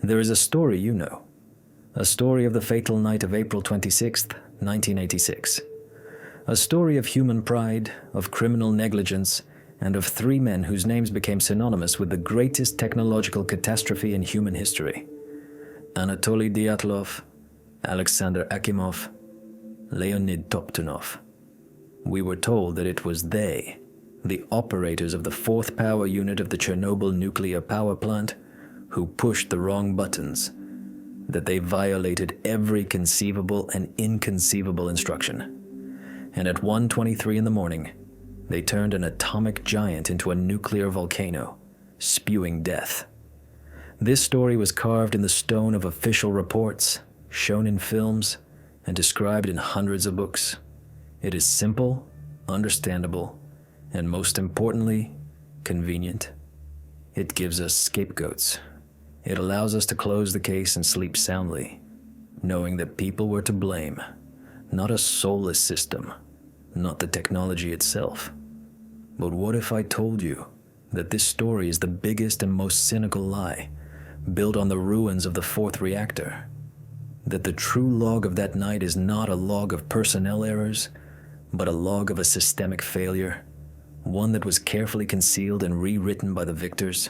There is a story you know. A story of the fatal night of April 26th, 1986. A story of human pride, of criminal negligence, and of three men whose names became synonymous with the greatest technological catastrophe in human history. Anatoly Dyatlov, Alexander Akimov, Leonid Toptunov. We were told that it was they, the operators of the fourth power unit of the Chernobyl nuclear power plant, who pushed the wrong buttons, that they violated every conceivable and inconceivable instruction. And at 1:23 in the morning, they turned an atomic giant into a nuclear volcano, spewing death. This story was carved in the stone of official reports, shown in films, and described in hundreds of books. It is simple, understandable, and most importantly, convenient. It gives us scapegoats. It allows us to close the case and sleep soundly, knowing that people were to blame, not a soulless system, not the technology itself. But what if I told you that this story is the biggest and most cynical lie, built on the ruins of the fourth reactor? That the true log of that night is not a log of personnel errors, but a log of a systemic failure, one that was carefully concealed and rewritten by the victors?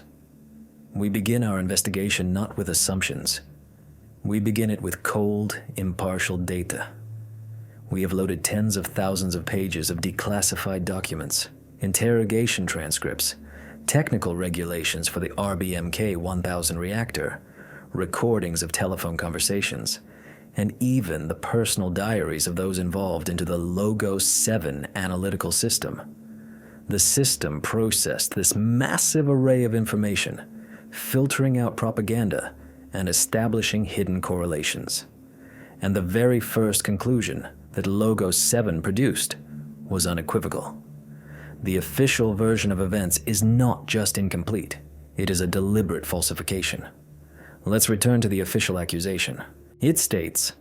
We begin our investigation not with assumptions. We begin it with cold, impartial data. We have loaded tens of thousands of pages of declassified documents, interrogation transcripts, technical regulations for the RBMK 1000 reactor, recordings of telephone conversations, and even the personal diaries of those involved into the Logos 7 analytical system. The system processed this massive array of information, filtering out propaganda and establishing hidden correlations. And the very first conclusion that Logos 7 produced was unequivocal. The official version of events is not just incomplete, it is a deliberate falsification. Let's return to the official accusation. It states,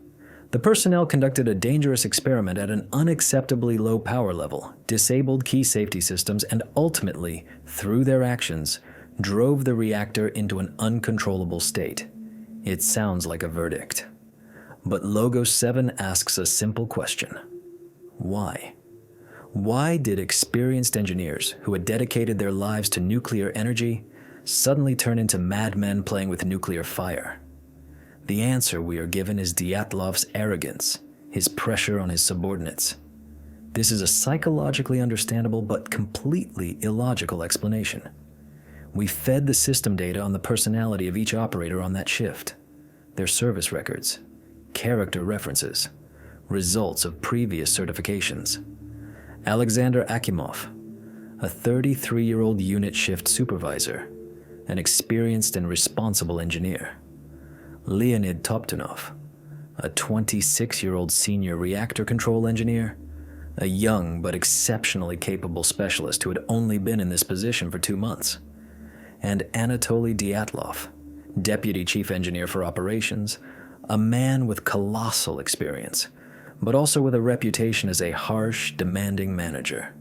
the personnel conducted a dangerous experiment at an unacceptably low power level, disabled key safety systems, and ultimately, through their actions, drove the reactor into an uncontrollable state. It sounds like a verdict. But Logos 7 asks a simple question. Why? Why did experienced engineers who had dedicated their lives to nuclear energy suddenly turn into madmen playing with nuclear fire? The answer we are given is Dyatlov's arrogance, his pressure on his subordinates. This is a psychologically understandable but completely illogical explanation. We fed the system data on the personality of each operator on that shift, their service records, character references, results of previous certifications. Alexander Akimov, a 33-year-old unit shift supervisor, an experienced and responsible engineer. Leonid Toptunov, a 26-year-old senior reactor control engineer, a young but exceptionally capable specialist who had only been in this position for 2 months. And Anatoly Dyatlov, deputy chief engineer for operations, a man with colossal experience, but also with a reputation as a harsh, demanding manager.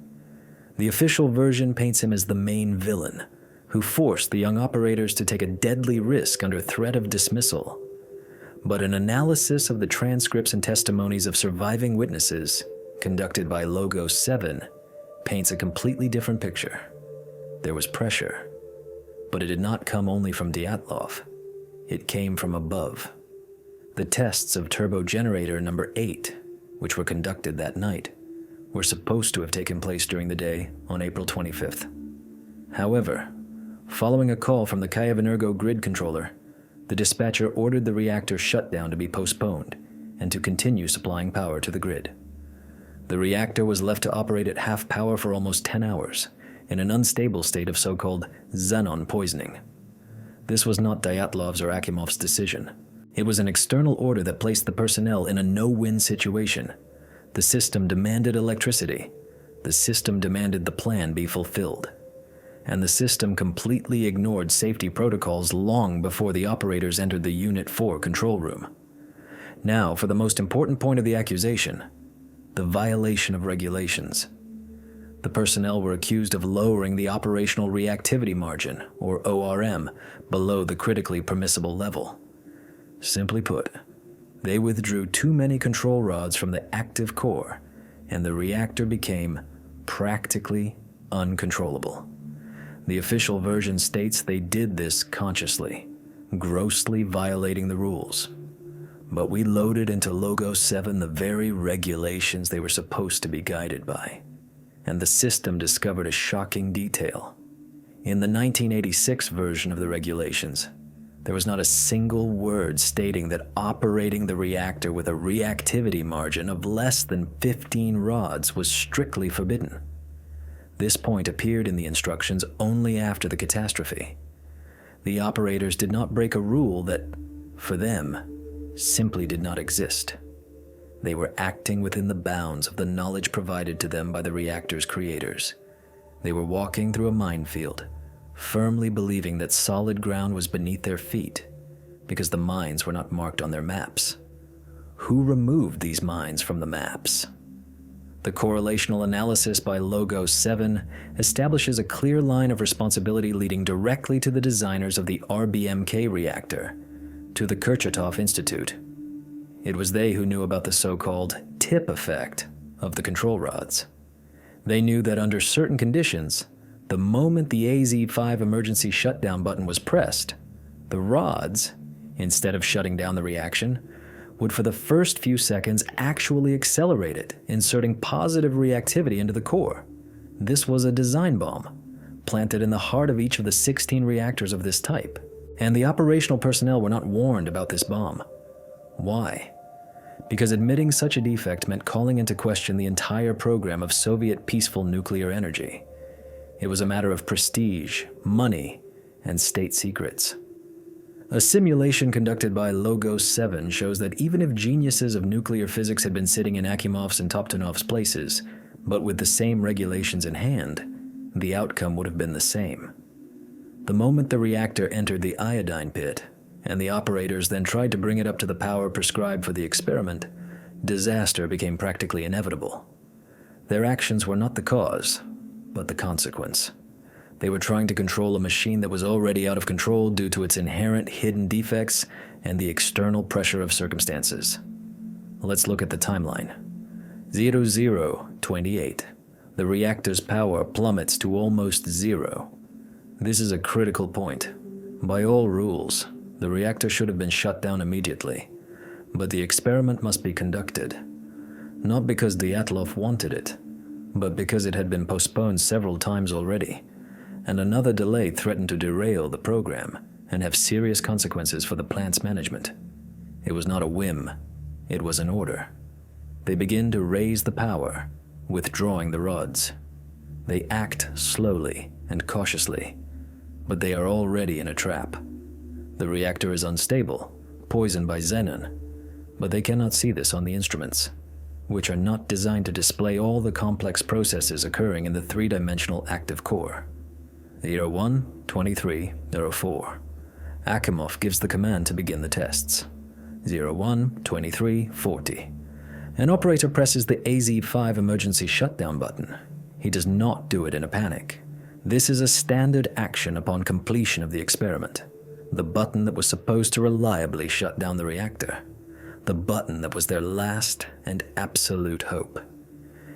The official version paints him as the main villain, who forced the young operators to take a deadly risk under threat of dismissal. But an analysis of the transcripts and testimonies of surviving witnesses, conducted by Logos 7, paints a completely different picture. There was pressure, but it did not come only from Dyatlov. It came from above. The tests of turbo generator number 8, which were conducted that night, were supposed to have taken place during the day on April 25th. However, following a call from the Kyiv grid controller, the dispatcher ordered the reactor shutdown to be postponed and to continue supplying power to the grid. The reactor was left to operate at half power for almost 10 hours, in an unstable state of so-called xenon poisoning. This was not Dyatlov's or Akimov's decision. It was an external order that placed the personnel in a no-win situation. The system demanded electricity. The system demanded the plan be fulfilled. And the system completely ignored safety protocols long before the operators entered the Unit 4 control room. Now, for the most important point of the accusation, the violation of regulations. The personnel were accused of lowering the operational reactivity margin, or ORM, below the critically permissible level. Simply put, they withdrew too many control rods from the active core, and the reactor became practically uncontrollable. The official version states they did this consciously, grossly violating the rules. But we loaded into Logo 7 the very regulations they were supposed to be guided by, and the system discovered a shocking detail. In the 1986 version of the regulations, there was not a single word stating that operating the reactor with a reactivity margin of less than 15 rods was strictly forbidden. This point appeared in the instructions only after the catastrophe. The operators did not break a rule that, for them, simply did not exist. They were acting within the bounds of the knowledge provided to them by the reactor's creators. They were walking through a minefield, firmly believing that solid ground was beneath their feet, because the mines were not marked on their maps. Who removed these mines from the maps? The correlational analysis by Logo 7 establishes a clear line of responsibility leading directly to the designers of the RBMK reactor, to the Kurchatov Institute. It was they who knew about the so-called tip effect of the control rods. They knew that under certain conditions, the moment the AZ-5 emergency shutdown button was pressed, the rods, instead of shutting down the reaction, would for the first few seconds actually accelerate it, inserting positive reactivity into the core. This was a design bomb, planted in the heart of each of the 16 reactors of this type, and the operational personnel were not warned about this bomb. Why? Because admitting such a defect meant calling into question the entire program of Soviet peaceful nuclear energy. It was a matter of prestige, money, and state secrets. A simulation conducted by Logo 7 shows that even if geniuses of nuclear physics had been sitting in Akimov's and Toptunov's places, but with the same regulations in hand, the outcome would have been the same. The moment the reactor entered the iodine pit, and the operators then tried to bring it up to the power prescribed for the experiment, disaster became practically inevitable. Their actions were not the cause, but the consequence. They were trying to control a machine that was already out of control due to its inherent hidden defects and the external pressure of circumstances. Let's look at the timeline. 0028. The reactor's power plummets to almost zero. This is a critical point. By all rules, the reactor should have been shut down immediately, but the experiment must be conducted. Not because Dyatlov wanted it, but because it had been postponed several times already, and another delay threatened to derail the program and have serious consequences for the plant's management. It was not a whim, it was an order. They begin to raise the power, withdrawing the rods. They act slowly and cautiously, but they are already in a trap. The reactor is unstable, poisoned by xenon, but they cannot see this on the instruments, which are not designed to display all the complex processes occurring in the three-dimensional active core. 01-23-04. Akimov gives the command to begin the tests. 01-23-40. An operator presses the AZ-5 emergency shutdown button. He does not do it in a panic. This is a standard action upon completion of the experiment. The button that was supposed to reliably shut down the reactor. The button that was their last and absolute hope.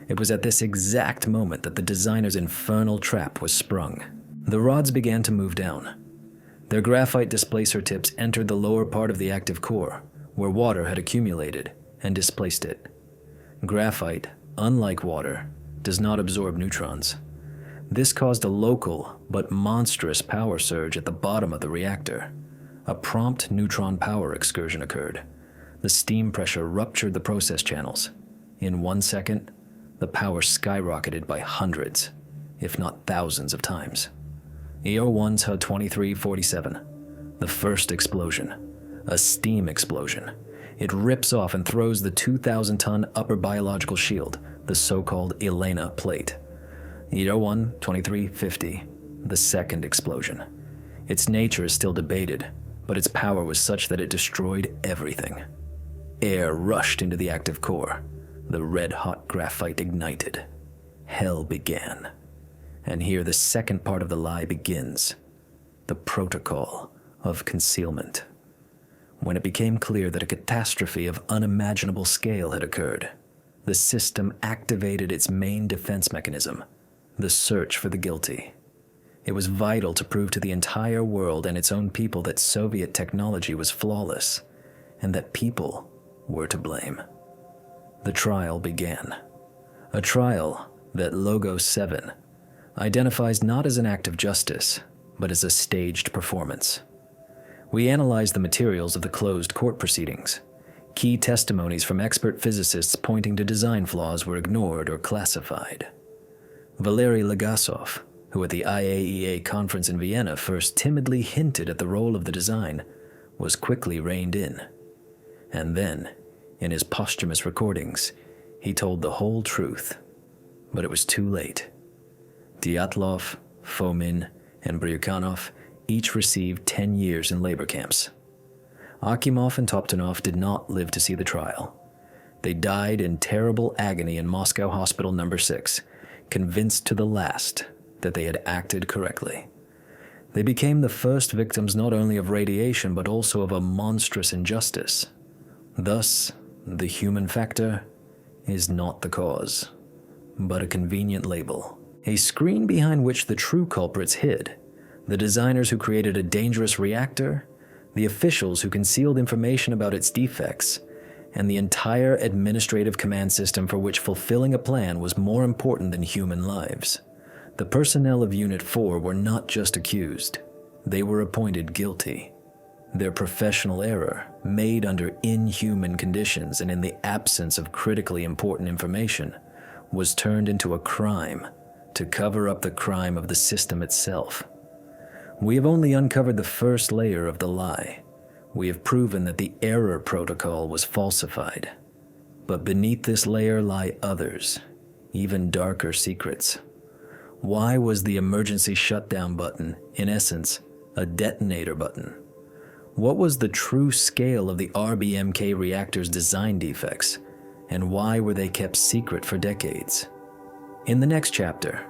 It was at this exact moment that the designer's infernal trap was sprung. The rods began to move down. Their graphite displacer tips entered the lower part of the active core, where water had accumulated, and displaced it. Graphite, unlike water, does not absorb neutrons. This caused a local but monstrous power surge at the bottom of the reactor. A prompt neutron power excursion occurred. The steam pressure ruptured the process channels. In 1 second, the power skyrocketed by hundreds, if not thousands of times. ER1's HUD 2347. The first explosion. A steam explosion. It rips off and throws the 2,000-ton upper biological shield, the so-called Elena plate. ER1 2350. The second explosion. Its nature is still debated, but its power was such that it destroyed everything. Air rushed into the active core. The red-hot graphite ignited. Hell began. And here the second part of the lie begins. The protocol of concealment. when it became clear that a catastrophe of unimaginable scale had occurred, the system activated its main defense mechanism, the search for the guilty. It was vital to prove to the entire world and its own people that Soviet technology was flawless, and that people were to blame. The trial began. A trial that Logo 7 identifies not as an act of justice, but as a staged performance. We analyzed the materials of the closed court proceedings. Key testimonies from expert physicists pointing to design flaws were ignored or classified. Valery Legasov, who at the IAEA conference in Vienna first timidly hinted at the role of the design, was quickly reined in. And then, in his posthumous recordings, he told the whole truth. But it was too late. Dyatlov, Fomin, and Bryukhanov each received 10 years in labor camps. Akimov and Toptonov did not live to see the trial. They died in terrible agony in Moscow Hospital No. 6, convinced to the last that they had acted correctly. They became the first victims not only of radiation but also of a monstrous injustice. Thus, the human factor is not the cause, but a convenient label, a screen behind which the true culprits hid. The designers who created a dangerous reactor, the officials who concealed information about its defects, and the entire administrative command system for which fulfilling a plan was more important than human lives. The personnel of Unit 4 were not just accused, they were appointed guilty. Their professional error, made under inhuman conditions and in the absence of critically important information, was turned into a crime to cover up the crime of the system itself. We have only uncovered the first layer of the lie. We have proven that the error protocol was falsified. But beneath this layer lie others, even darker secrets. Why was the emergency shutdown button, in essence, a detonator button? What was the true scale of the RBMK reactor's design defects, and why were they kept secret for decades? In the next chapter,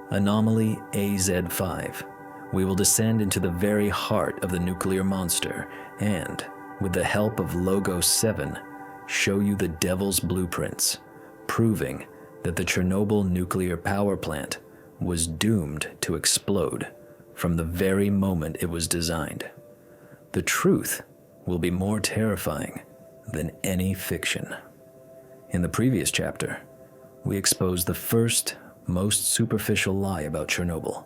Anomaly AZ5, we will descend into the very heart of the nuclear monster and, with the help of Logo 7, show you the devil's blueprints, proving that the Chernobyl nuclear power plant was doomed to explode from the very moment it was designed. The truth will be more terrifying than any fiction. In the previous chapter, we exposed the first, most superficial lie about Chernobyl.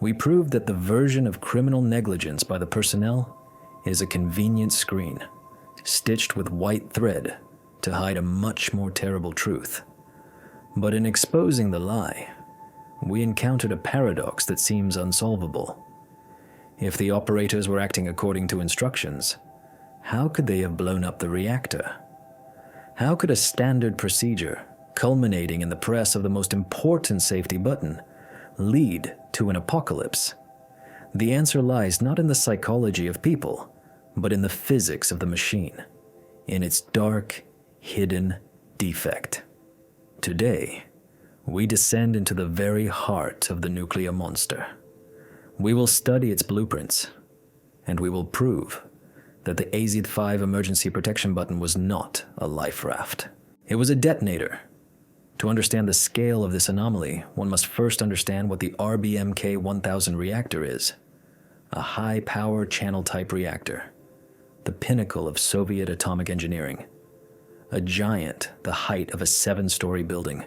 We proved that the version of criminal negligence by the personnel is a convenient screen, stitched with white thread to hide a much more terrible truth. But in exposing the lie, we encountered a paradox that seems unsolvable. If the operators were acting according to instructions, how could they have blown up the reactor? How could a standard procedure, culminating in the press of the most important safety button, lead to an apocalypse? The answer lies not in the psychology of people, but in the physics of the machine, in its dark, hidden defect. Today, we descend into the very heart of the nuclear monster. We will study its blueprints, and we will prove that the AZ5 emergency protection button was not a life raft. It was a detonator. To understand the scale of this anomaly, one must first understand what the RBMK 1000 reactor is. A high-power channel-type reactor, the pinnacle of Soviet atomic engineering. A giant the height of a 7-story building,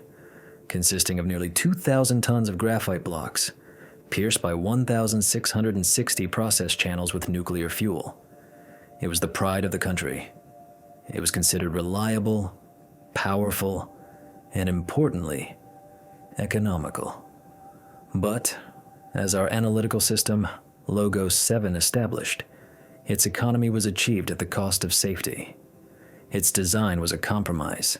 consisting of nearly 2,000 tons of graphite blocks, pierced by 1,660 process channels with nuclear fuel. It was the pride of the country. It was considered reliable, powerful, and importantly, economical. But, as our analytical system, Logo 7, established, its economy was achieved at the cost of safety. Its design was a compromise,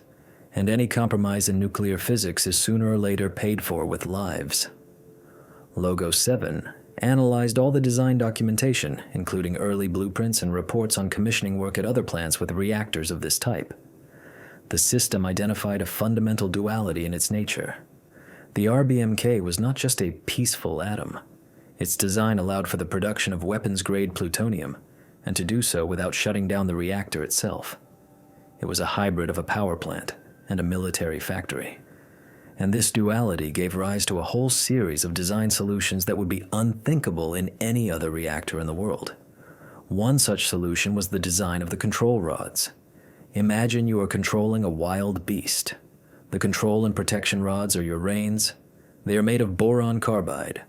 and any compromise in nuclear physics is sooner or later paid for with lives. Logo 7 analyzed all the design documentation, including early blueprints and reports on commissioning work at other plants with reactors of this type. The system identified a fundamental duality in its nature. The RBMK was not just a peaceful atom. Its design allowed for the production of weapons-grade plutonium, and to do so without shutting down the reactor itself. It was a hybrid of a power plant and a military factory. And this duality gave rise to a whole series of design solutions that would be unthinkable in any other reactor in the world. One such solution was the design of the control rods. Imagine you are controlling a wild beast. The control and protection rods are your reins. They are made of boron carbide,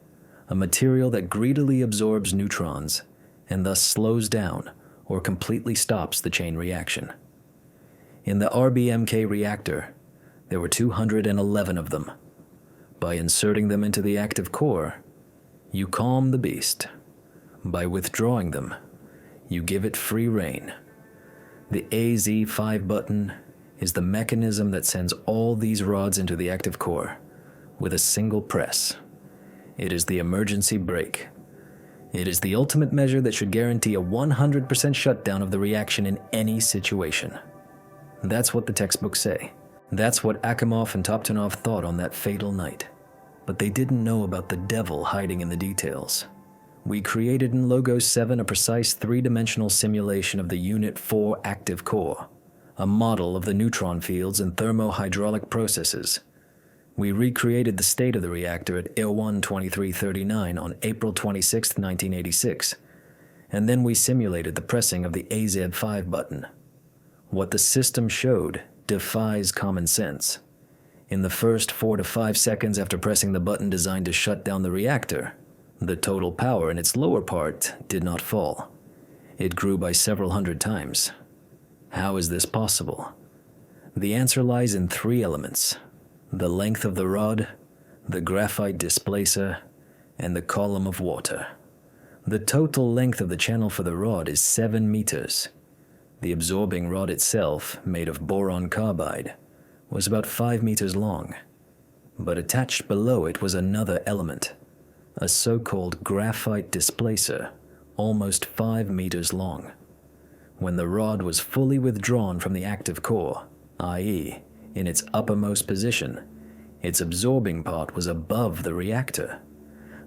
a material that greedily absorbs neutrons and thus slows down or completely stops the chain reaction. In the RBMK reactor, there were 211 of them. By inserting them into the active core, you calm the beast. By withdrawing them, you give it free rein. The AZ5 button is the mechanism that sends all these rods into the active core with a single press. It is the emergency brake. It is the ultimate measure that should guarantee a 100% shutdown of the reaction in any situation. That's what the textbooks say. That's what Akimov and Toptunov thought on that fatal night. But they didn't know about the devil hiding in the details. We created in Logos 7 a precise three-dimensional simulation of the Unit 4 active core, a model of the neutron fields and thermohydraulic processes. We recreated the state of the reactor at IR-1 2339 on April 26, 1986, and then we simulated the pressing of the AZ5 button. What the system showed defies common sense. In the first 4 to 5 seconds after pressing the button designed to shut down the reactor, the total power in its lower part did not fall. It grew by several hundred times. How is this possible? The answer lies in 3 elements: the length of the rod, the graphite displacer, and the column of water. The total length of the channel for the rod is 7 meters. The absorbing rod itself, made of boron carbide, was about 5 meters long. But attached below it was another element, a so-called graphite displacer, almost 5 meters long. When the rod was fully withdrawn from the active core, i.e., in its uppermost position, its absorbing part was above the reactor.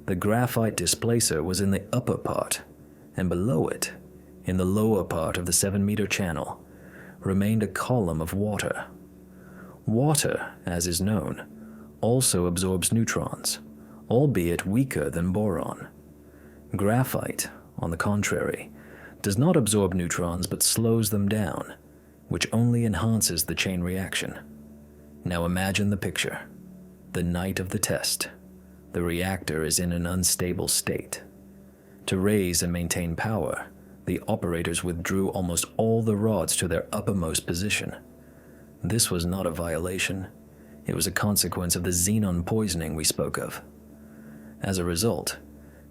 The graphite displacer was in the upper part, and below it, in the lower part of the 7-meter channel, remained a column of water. Water, as is known, also absorbs neutrons, albeit weaker than boron. Graphite, on the contrary, does not absorb neutrons but slows them down, which only enhances the chain reaction. Now imagine the picture. The night of the test. The reactor is in an unstable state. To raise and maintain power, the operators withdrew almost all the rods to their uppermost position. This was not a violation. It was a consequence of the xenon poisoning we spoke of. As a result,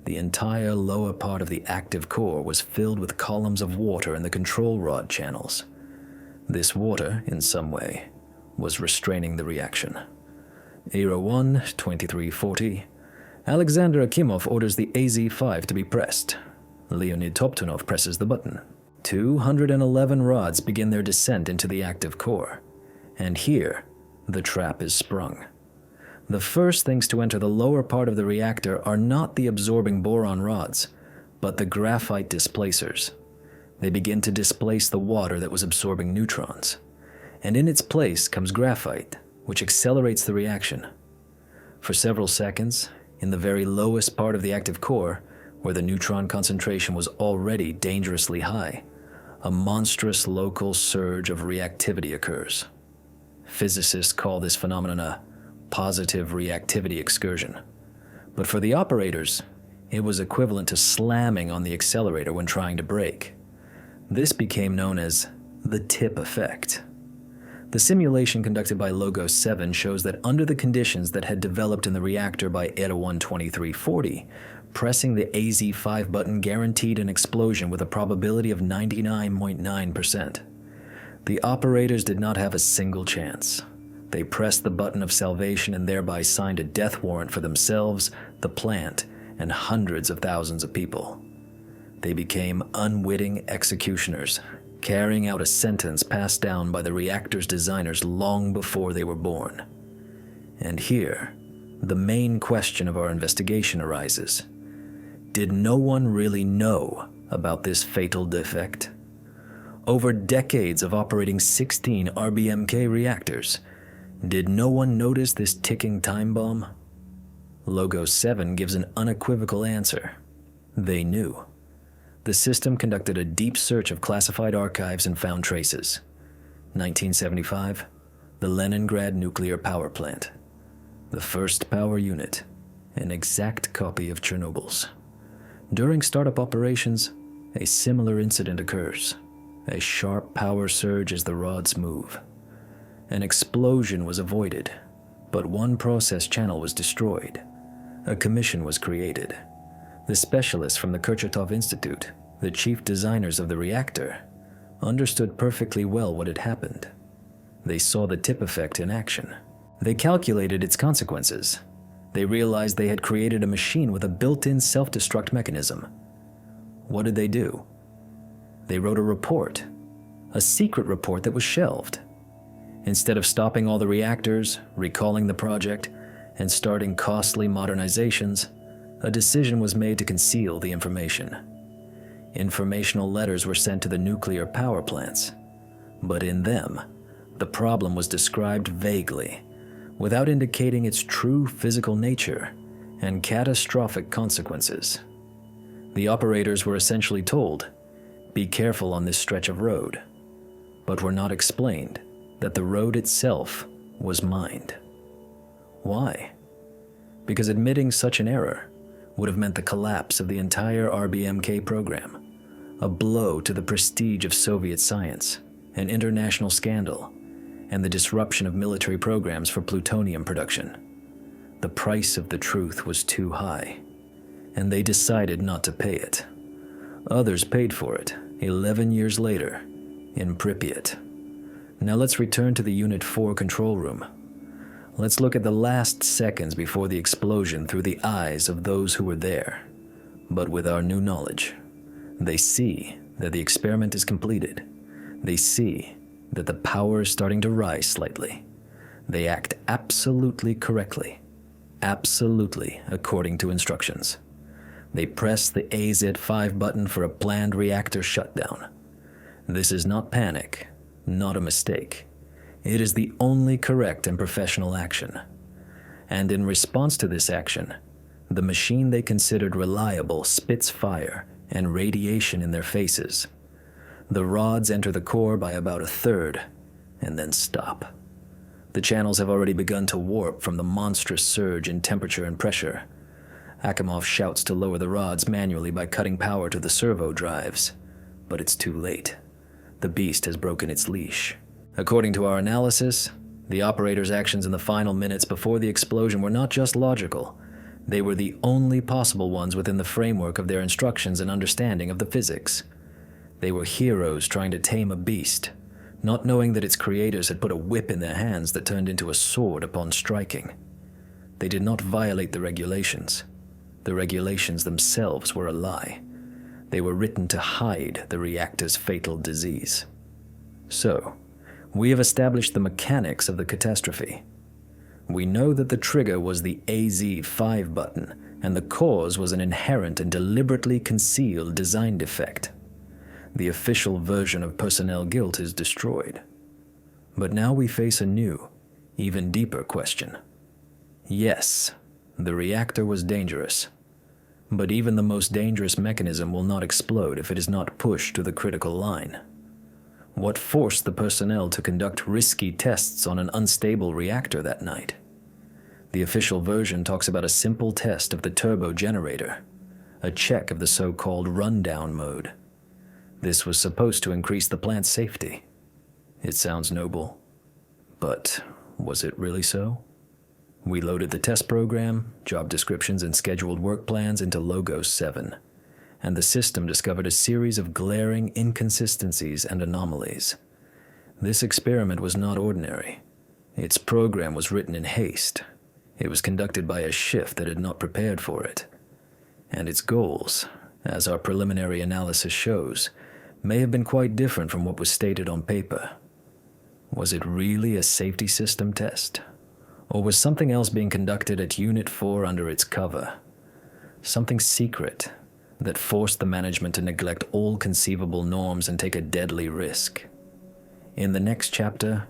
the entire lower part of the active core was filled with columns of water in the control rod channels. This water, in some way, was restraining the reaction. IR-1 2340. Alexander Akimov orders the AZ5 to be pressed. Leonid Toptunov presses the button. 211 rods begin their descent into the active core. And here, the trap is sprung. The first things to enter the lower part of the reactor are not the absorbing boron rods, but the graphite displacers. They begin to displace the water that was absorbing neutrons. And in its place comes graphite, which accelerates the reaction. For several seconds, in the very lowest part of the active core, where the neutron concentration was already dangerously high, a monstrous local surge of reactivity occurs. Physicists call this phenomenon a positive reactivity excursion. But for the operators, it was equivalent to slamming on the accelerator when trying to brake. This became known as the tip effect. The simulation conducted by Logos 7 shows that under the conditions that had developed in the reactor by IR-1 2340, pressing the AZ5 button guaranteed an explosion with a probability of 99.9%. The operators did not have a single chance. They pressed the button of salvation and thereby signed a death warrant for themselves, the plant, and hundreds of thousands of people. They became unwitting executioners, carrying out a sentence passed down by the reactor's designers long before they were born. And here, the main question of our investigation arises. Did no one really know about this fatal defect? Over decades of operating 16 RBMK reactors, did no one notice this ticking time bomb? Logo 7 gives an unequivocal answer. They knew. The system conducted a deep search of classified archives and found traces. 1975, the Leningrad nuclear power plant. The first power unit, an exact copy of Chernobyl's. During startup operations, a similar incident occurs. A sharp power surge as the rods move. An explosion was avoided, but one process channel was destroyed. A commission was created. The specialists from the Kurchatov Institute, the chief designers of the reactor, understood perfectly well what had happened. They saw the tip effect in action. They calculated its consequences. They realized they had created a machine with a built-in self-destruct mechanism. What did they do? They wrote a report, a secret report that was shelved. Instead of stopping all the reactors, recalling the project, and starting costly modernizations, a decision was made to conceal the information. Informational letters were sent to the nuclear power plants, but in them, the problem was described vaguely, without indicating its true physical nature and catastrophic consequences. The operators were essentially told, "Be careful on this stretch of road," but were not explained that the road itself was mined. Why? Because admitting such an error would have meant the collapse of the entire RBMK program, a blow to the prestige of Soviet science, an international scandal, and the disruption of military programs for plutonium production. The price of the truth was too high, and they decided not to pay it. Others paid for it 11 years later in Pripyat. Now let's return to the Unit 4 control room. Let's look at the last seconds before the explosion through the eyes of those who were there. But with our new knowledge, they see that the experiment is completed. They see that the power is starting to rise slightly. They act absolutely correctly, absolutely according to instructions. They press the AZ5 button for a planned reactor shutdown. This is not panic, not a mistake. It is the only correct and professional action. And in response to this action, the machine they considered reliable spits fire and radiation in their faces. The rods enter the core by about a third, and then stop. The channels have already begun to warp from the monstrous surge in temperature and pressure. Akimov shouts to lower the rods manually by cutting power to the servo drives, but it's too late. The beast has broken its leash. According to our analysis, the operator's actions in the final minutes before the explosion were not just logical, they were the only possible ones within the framework of their instructions and understanding of the physics. They were heroes trying to tame a beast, not knowing that its creators had put a whip in their hands that turned into a sword upon striking. They did not violate the regulations. The regulations themselves were a lie. They were written to hide the reactor's fatal disease. So, we have established the mechanics of the catastrophe. We know that the trigger was the AZ5 button, and the cause was an inherent and deliberately concealed design defect. The official version of personnel guilt is destroyed. But now we face a new, even deeper question. Yes, the reactor was dangerous. But even the most dangerous mechanism will not explode if it is not pushed to the critical line. What forced the personnel to conduct risky tests on an unstable reactor that night? The official version talks about a simple test of the turbo generator, a check of the so-called rundown mode. This was supposed to increase the plant's safety. It sounds noble, but was it really so? We loaded the test program, job descriptions, and scheduled work plans into Logo 7, and the system discovered a series of glaring inconsistencies and anomalies. This experiment was not ordinary. Its program was written in haste. It was conducted by a shift that had not prepared for it. And its goals, as our preliminary analysis shows, may have been quite different from what was stated on paper. Was it really a safety system test? Or was something else being conducted at Unit 4 under its cover? Something secret, that forced the management to neglect all conceivable norms and take a deadly risk. In the next chapter,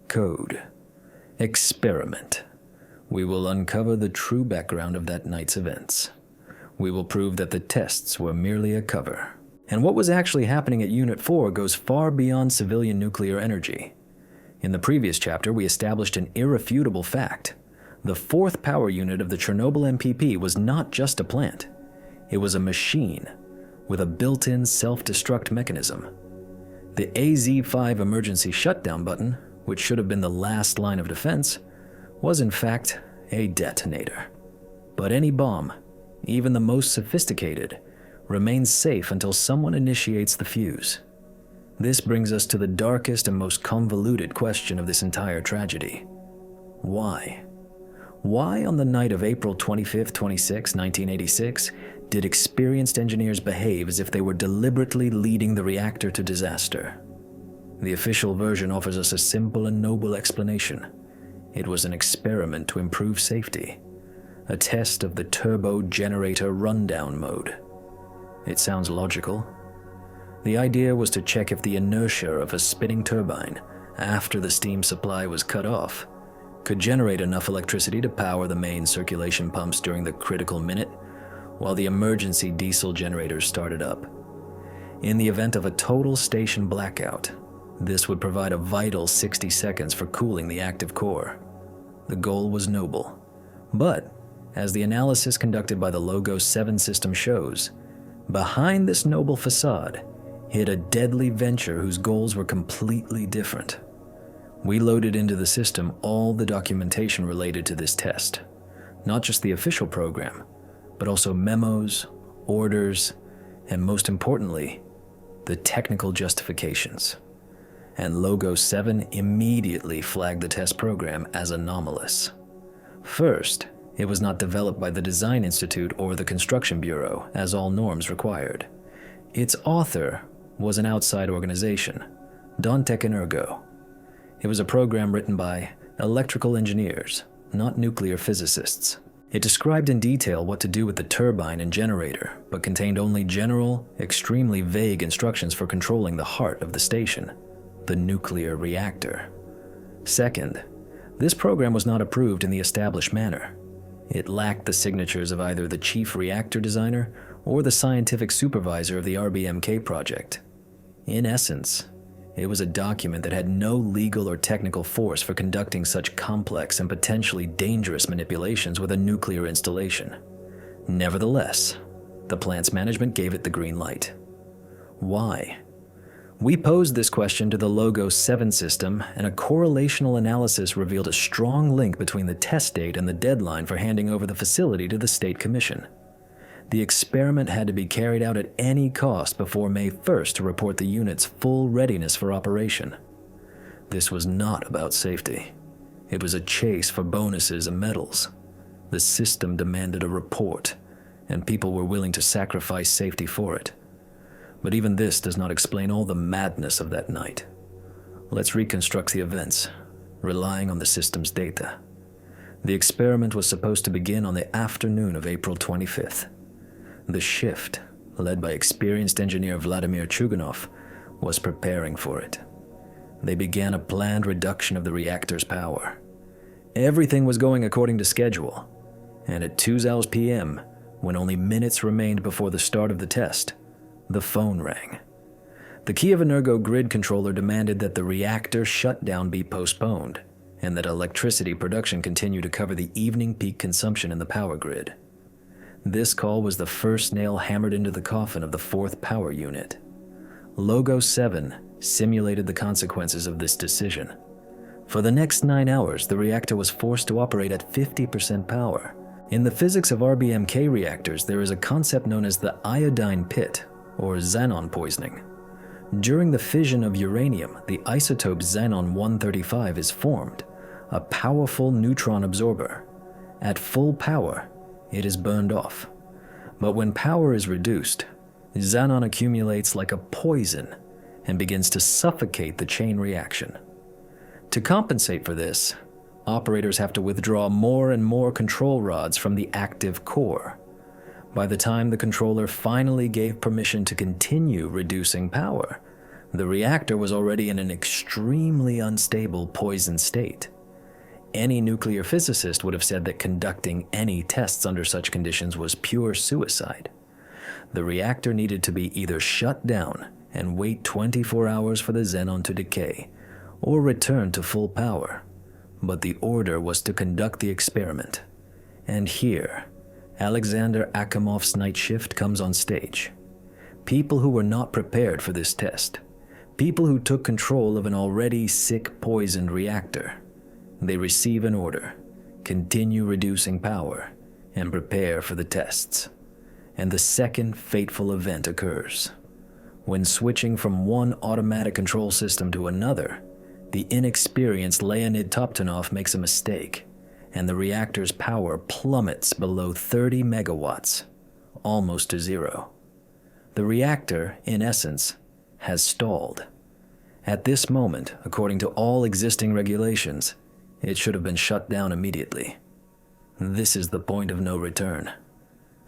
Code, Experiment, we will uncover the true background of that night's events. We will prove that the tests were merely a cover. And what was actually happening at Unit 4 goes far beyond civilian nuclear energy. In the previous chapter, we established an irrefutable fact. The fourth power unit of the Chernobyl MPP was not just a plant. It was a machine with a built-in self-destruct mechanism. The AZ-5 emergency shutdown button, which should have been the last line of defense, was in fact a detonator. But any bomb, even the most sophisticated, remains safe until someone initiates the fuse. This brings us to the darkest and most convoluted question of this entire tragedy. Why? Why on the night of April 25, 26, 1986, did experienced engineers behave as if they were deliberately leading the reactor to disaster? The official version offers us a simple and noble explanation. It was an experiment to improve safety, a test of the turbo generator rundown mode. It sounds logical. The idea was to check if the inertia of a spinning turbine, after the steam supply was cut off, could generate enough electricity to power the main circulation pumps during the critical minute, while the emergency diesel generators started up. In the event of a total station blackout, this would provide a vital 60 seconds for cooling the active core. The goal was noble, but as the analysis conducted by the Logo 7 system shows, behind this noble facade hid a deadly venture whose goals were completely different. We loaded into the system all the documentation related to this test, not just the official program, but also memos, orders, and most importantly, the technical justifications. And Logo 7 immediately flagged the test program as anomalous. First, it was not developed by the Design Institute or the Construction Bureau, as all norms required. Its author was an outside organization, Dontech Energo. It was a program written by electrical engineers, not nuclear physicists. It described in detail what to do with the turbine and generator, but contained only general, extremely vague instructions for controlling the heart of the station, the nuclear reactor. Second, this program was not approved in the established manner. It lacked the signatures of either the chief reactor designer or the scientific supervisor of the RBMK project. In essence, it was a document that had no legal or technical force for conducting such complex and potentially dangerous manipulations with a nuclear installation. Nevertheless, the plant's management gave it the green light. Why? We posed this question to the Logo 7 system, and a correlational analysis revealed a strong link between the test date and the deadline for handing over the facility to the State Commission. The experiment had to be carried out at any cost before May 1st to report the unit's full readiness for operation. This was not about safety. It was a chase for bonuses and medals. The system demanded a report, and people were willing to sacrifice safety for it. But even this does not explain all the madness of that night. Let's reconstruct the events, relying on the system's data. The experiment was supposed to begin on the afternoon of April 25th. The shift, led by experienced engineer Vladimir Chuganov, was preparing for it. They began a planned reduction of the reactor's power. Everything was going according to schedule, and at 2 p.m., when only minutes remained before the start of the test, the phone rang. The Kiev Energo grid controller demanded that the reactor shutdown be postponed, and that electricity production continue to cover the evening peak consumption in the power grid. This call was the first nail hammered into the coffin of the fourth power unit. Logo 7 simulated the consequences of this decision. For the next 9 hours, the reactor was forced to operate at 50% power. In the physics of RBMK reactors, there is a concept known as the iodine pit, or xenon poisoning. During the fission of uranium, the isotope xenon-135 is formed, a powerful neutron absorber. At full power, it is burned off. But when power is reduced, xenon accumulates like a poison and begins to suffocate the chain reaction. To compensate for this, operators have to withdraw more and more control rods from the active core. By the time the controller finally gave permission to continue reducing power, the reactor was already in an extremely unstable poison state. Any nuclear physicist would have said that conducting any tests under such conditions was pure suicide. The reactor needed to be either shut down and wait 24 hours for the xenon to decay, or return to full power. But the order was to conduct the experiment. And here, Alexander Akimov's night shift comes on stage. People who were not prepared for this test. People who took control of an already sick, poisoned reactor. They receive an order, continue reducing power, and prepare for the tests. And the second fateful event occurs. When switching from one automatic control system to another, the inexperienced Leonid Toptunov makes a mistake, and the reactor's power plummets below 30 megawatts, almost to zero. The reactor, in essence, has stalled. At this moment, according to all existing regulations, it should have been shut down immediately. This is the point of no return.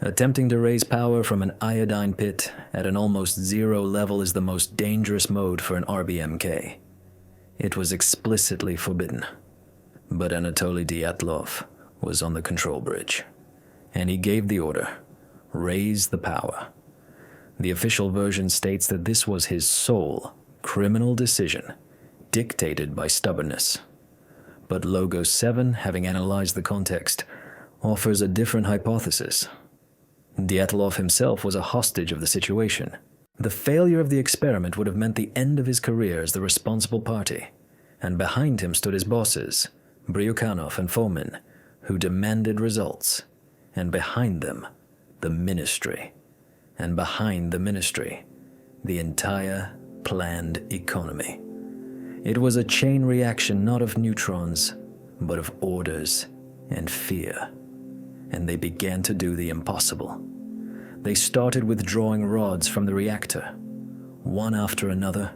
Attempting to raise power from an iodine pit at an almost zero level is the most dangerous mode for an RBMK. It was explicitly forbidden. But Anatoly Dyatlov was on the control bridge, and he gave the order, raise the power. The official version states that this was his sole criminal decision, dictated by stubbornness. But Logo 7, having analyzed the context, offers a different hypothesis. Dyatlov himself was a hostage of the situation. The failure of the experiment would have meant the end of his career as the responsible party, and behind him stood his bosses, Bryukhanov and Fomin, who demanded results, and behind them, the ministry, and behind the ministry, the entire planned economy. It was a chain reaction not of neutrons, but of orders and fear, and they began to do the impossible. They started withdrawing rods from the reactor, one after another.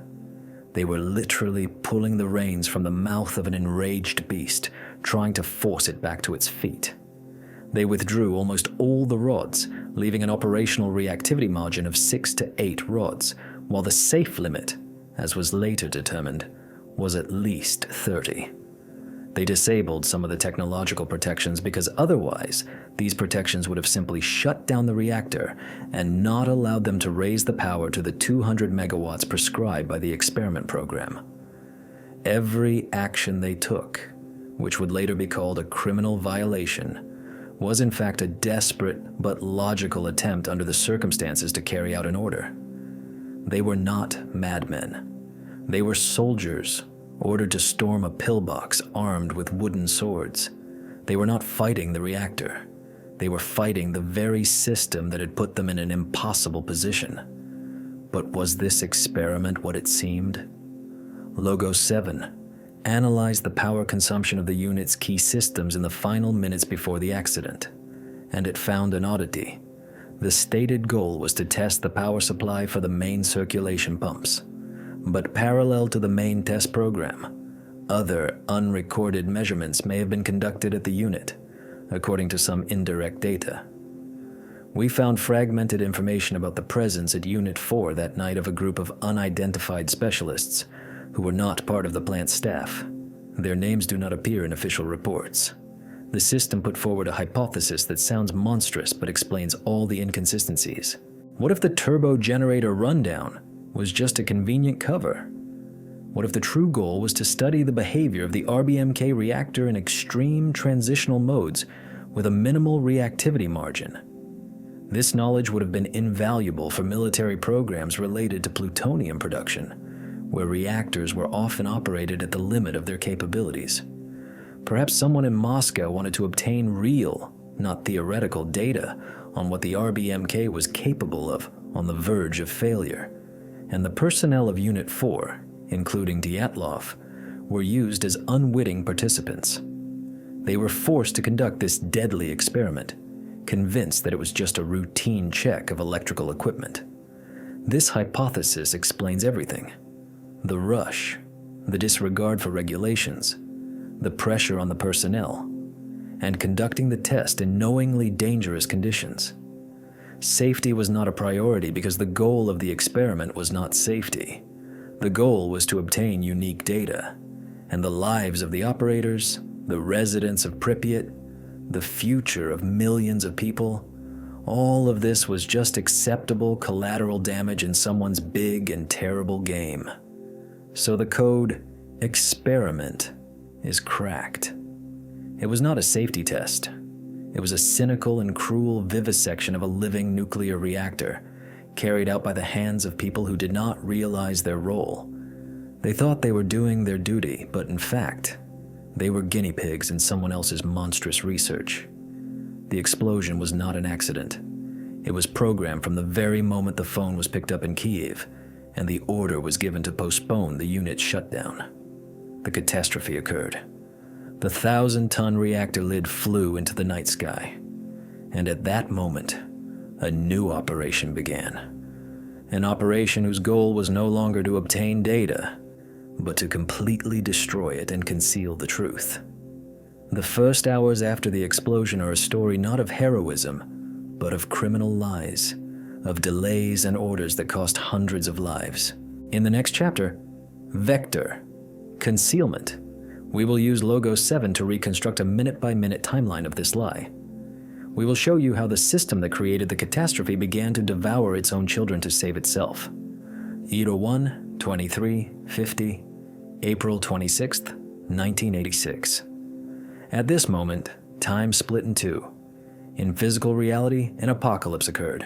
They were literally pulling the reins from the mouth of an enraged beast, trying to force it back to its feet. They withdrew almost all the rods, leaving an operational reactivity margin of 6 to 8 rods, while the safe limit, as was later determined, was at least 30. They disabled some of the technological protections because otherwise, these protections would have simply shut down the reactor and not allowed them to raise the power to the 200 megawatts prescribed by the experiment program. Every action they took, which would later be called a criminal violation, was in fact a desperate but logical attempt under the circumstances to carry out an order. They were not madmen. They were soldiers, ordered to storm a pillbox armed with wooden swords. They were not fighting the reactor. They were fighting the very system that had put them in an impossible position. But was this experiment what it seemed? Logo 7 analyzed the power consumption of the unit's key systems in the final minutes before the accident, and it found an oddity. The stated goal was to test the power supply for the main circulation pumps. But parallel to the main test program, other unrecorded measurements may have been conducted at the unit, according to some indirect data. We found fragmented information about the presence at Unit 4 that night of a group of unidentified specialists who were not part of the plant staff. Their names do not appear in official reports. The system put forward a hypothesis that sounds monstrous but explains all the inconsistencies. What if the turbo generator rundown was just a convenient cover? What if the true goal was to study the behavior of the RBMK reactor in extreme transitional modes with a minimal reactivity margin? This knowledge would have been invaluable for military programs related to plutonium production, where reactors were often operated at the limit of their capabilities. Perhaps someone in Moscow wanted to obtain real, not theoretical, data on what the RBMK was capable of on the verge of failure. And the personnel of Unit 4, including Dyatlov, were used as unwitting participants. They were forced to conduct this deadly experiment, convinced that it was just a routine check of electrical equipment. This hypothesis explains everything. The rush, the disregard for regulations, the pressure on the personnel, and conducting the test in knowingly dangerous conditions. Safety was not a priority because the goal of the experiment was not safety. The goal was to obtain unique data, and the lives of the operators, the residents of Pripyat, the future of millions of people, all of this was just acceptable collateral damage in someone's big and terrible game. So the code experiment is cracked. It was not a safety test. It was a cynical and cruel vivisection of a living nuclear reactor, carried out by the hands of people who did not realize their role. They thought they were doing their duty, but in fact, they were guinea pigs in someone else's monstrous research. The explosion was not an accident. It was programmed from the very moment the phone was picked up in Kyiv, and the order was given to postpone the unit's shutdown. The catastrophe occurred. The 1,000-ton reactor lid flew into the night sky, and at that moment, a new operation began. An operation whose goal was no longer to obtain data, but to completely destroy it and conceal the truth. The first hours after the explosion are a story not of heroism, but of criminal lies, of delays and orders that cost hundreds of lives. In the next chapter, Vector, Concealment, we will use Logo 7 to reconstruct a minute-by-minute timeline of this lie. We will show you how the system that created the catastrophe began to devour its own children to save itself. Edo 1, 23, 50, April 26th, 1986. At this moment, time split in two. In physical reality, an apocalypse occurred.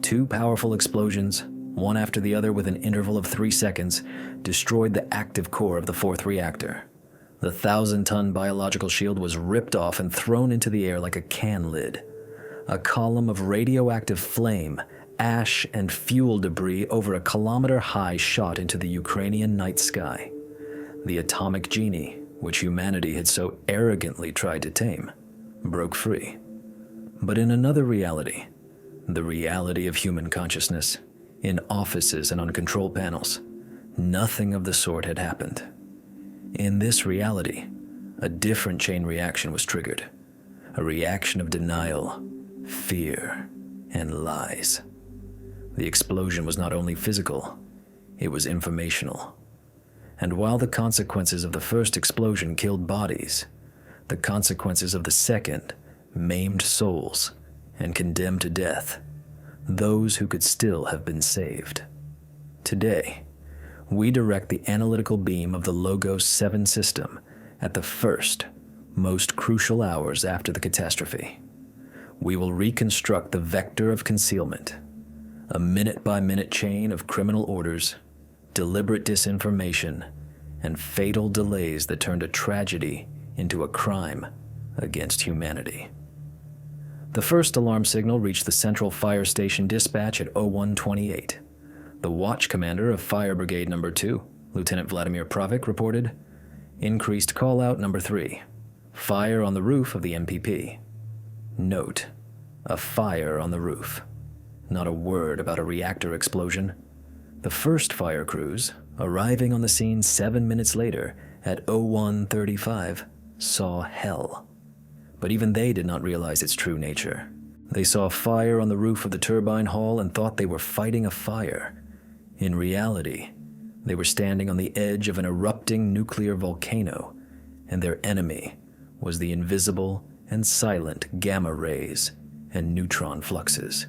Two powerful explosions, one after the other with an interval of 3 seconds, destroyed the active core of the fourth reactor. The 1,000-ton biological shield was ripped off and thrown into the air like a can lid. A column of radioactive flame, ash, and fuel debris over a kilometer high shot into the Ukrainian night sky. The atomic genie, which humanity had so arrogantly tried to tame, broke free. But in another reality, the reality of human consciousness, in offices and on control panels, nothing of the sort had happened. In this reality, a different chain reaction was triggered. A reaction of denial, fear, and lies. The explosion was not only physical, it was informational. And while the consequences of the first explosion killed bodies, the consequences of the second maimed souls and condemned to death those who could still have been saved. Today, we direct the analytical beam of the Logos 7 system at the first, most crucial hours after the catastrophe. We will reconstruct the vector of concealment, a minute-by-minute chain of criminal orders, deliberate disinformation, and fatal delays that turned a tragedy into a crime against humanity. The first alarm signal reached the Central Fire Station dispatch at 0128. The watch commander of Fire Brigade Number 2, Lieutenant Vladimir Pravik, reported, increased call-out Number 3, fire on the roof of the MPP. Note, a fire on the roof. Not a word about a reactor explosion. The first fire crews, arriving on the scene 7 minutes later at 0135, saw hell. But even they did not realize its true nature. They saw fire on the roof of the turbine hall and thought they were fighting a fire. In reality, they were standing on the edge of an erupting nuclear volcano, and their enemy was the invisible and silent gamma rays and neutron fluxes.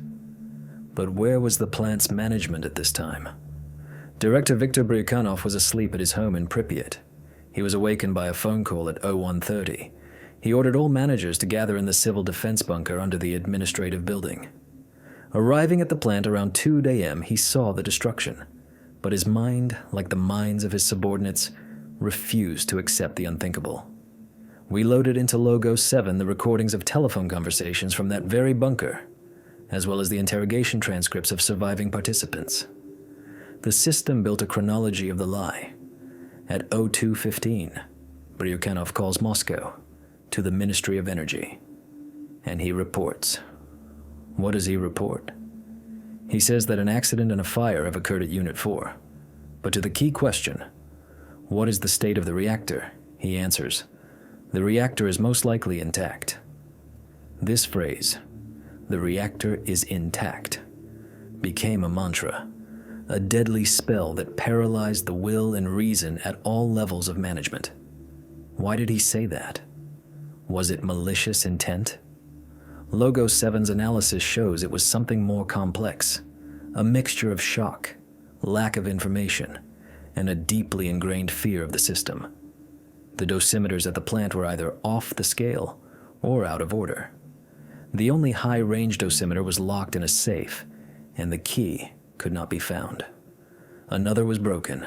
But where was the plant's management at this time? Director Viktor Bryukhanov was asleep at his home in Pripyat. He was awakened by a phone call at 0130. He ordered all managers to gather in the civil defense bunker under the administrative building. Arriving at the plant around 2 a.m., he saw the destruction, but his mind, like the minds of his subordinates, refused to accept the unthinkable. We loaded into Logo 7 the recordings of telephone conversations from that very bunker, as well as the interrogation transcripts of surviving participants. The system built a chronology of the lie. At 0215, Bryukhanov calls Moscow to the Ministry of Energy, and he reports. What does he report? He says that an accident and a fire have occurred at Unit 4. But to the key question, what is the state of the reactor? He answers, the reactor is most likely intact. This phrase, "The reactor is intact," became a mantra, a deadly spell that paralyzed the will and reason at all levels of management. Why did he say that? Was it malicious intent? Logo 7's analysis shows it was something more complex, a mixture of shock, lack of information, and a deeply ingrained fear of the system. The dosimeters at the plant were either off the scale or out of order. The only high-range dosimeter was locked in a safe, and the key could not be found. Another was broken.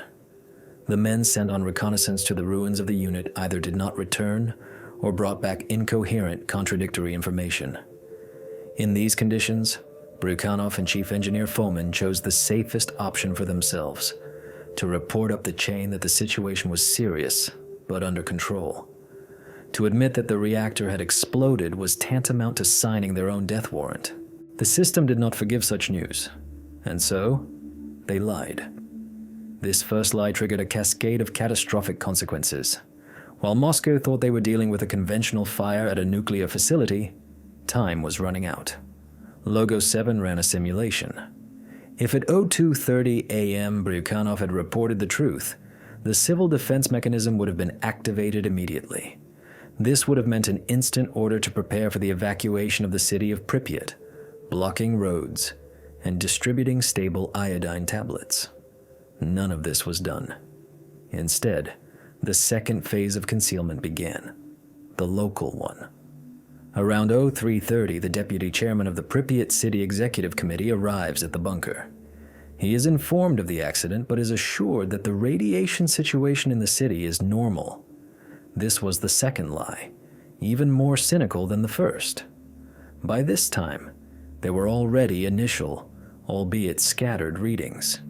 The men sent on reconnaissance to the ruins of the unit either did not return or brought back incoherent, contradictory information. In these conditions, Brukhanov and Chief Engineer Foman chose the safest option for themselves, to report up the chain that the situation was serious but under control. To admit that the reactor had exploded was tantamount to signing their own death warrant. The system did not forgive such news, and so they lied. This first lie triggered a cascade of catastrophic consequences. While Moscow thought they were dealing with a conventional fire at a nuclear facility, time was running out. Logo 7 ran a simulation. If at 02:30 a.m. Brukhanov had reported the truth, the civil defense mechanism would have been activated immediately. This would have meant an instant order to prepare for the evacuation of the city of Pripyat, blocking roads, and distributing stable iodine tablets. None of this was done. Instead, the second phase of concealment began, the local one. Around 03:30, the deputy chairman of the Pripyat City Executive Committee arrives at the bunker. He is informed of the accident, but is assured that the radiation situation in the city is normal. This was the second lie, even more cynical than the first. By this time, there were already initial, albeit scattered, readings.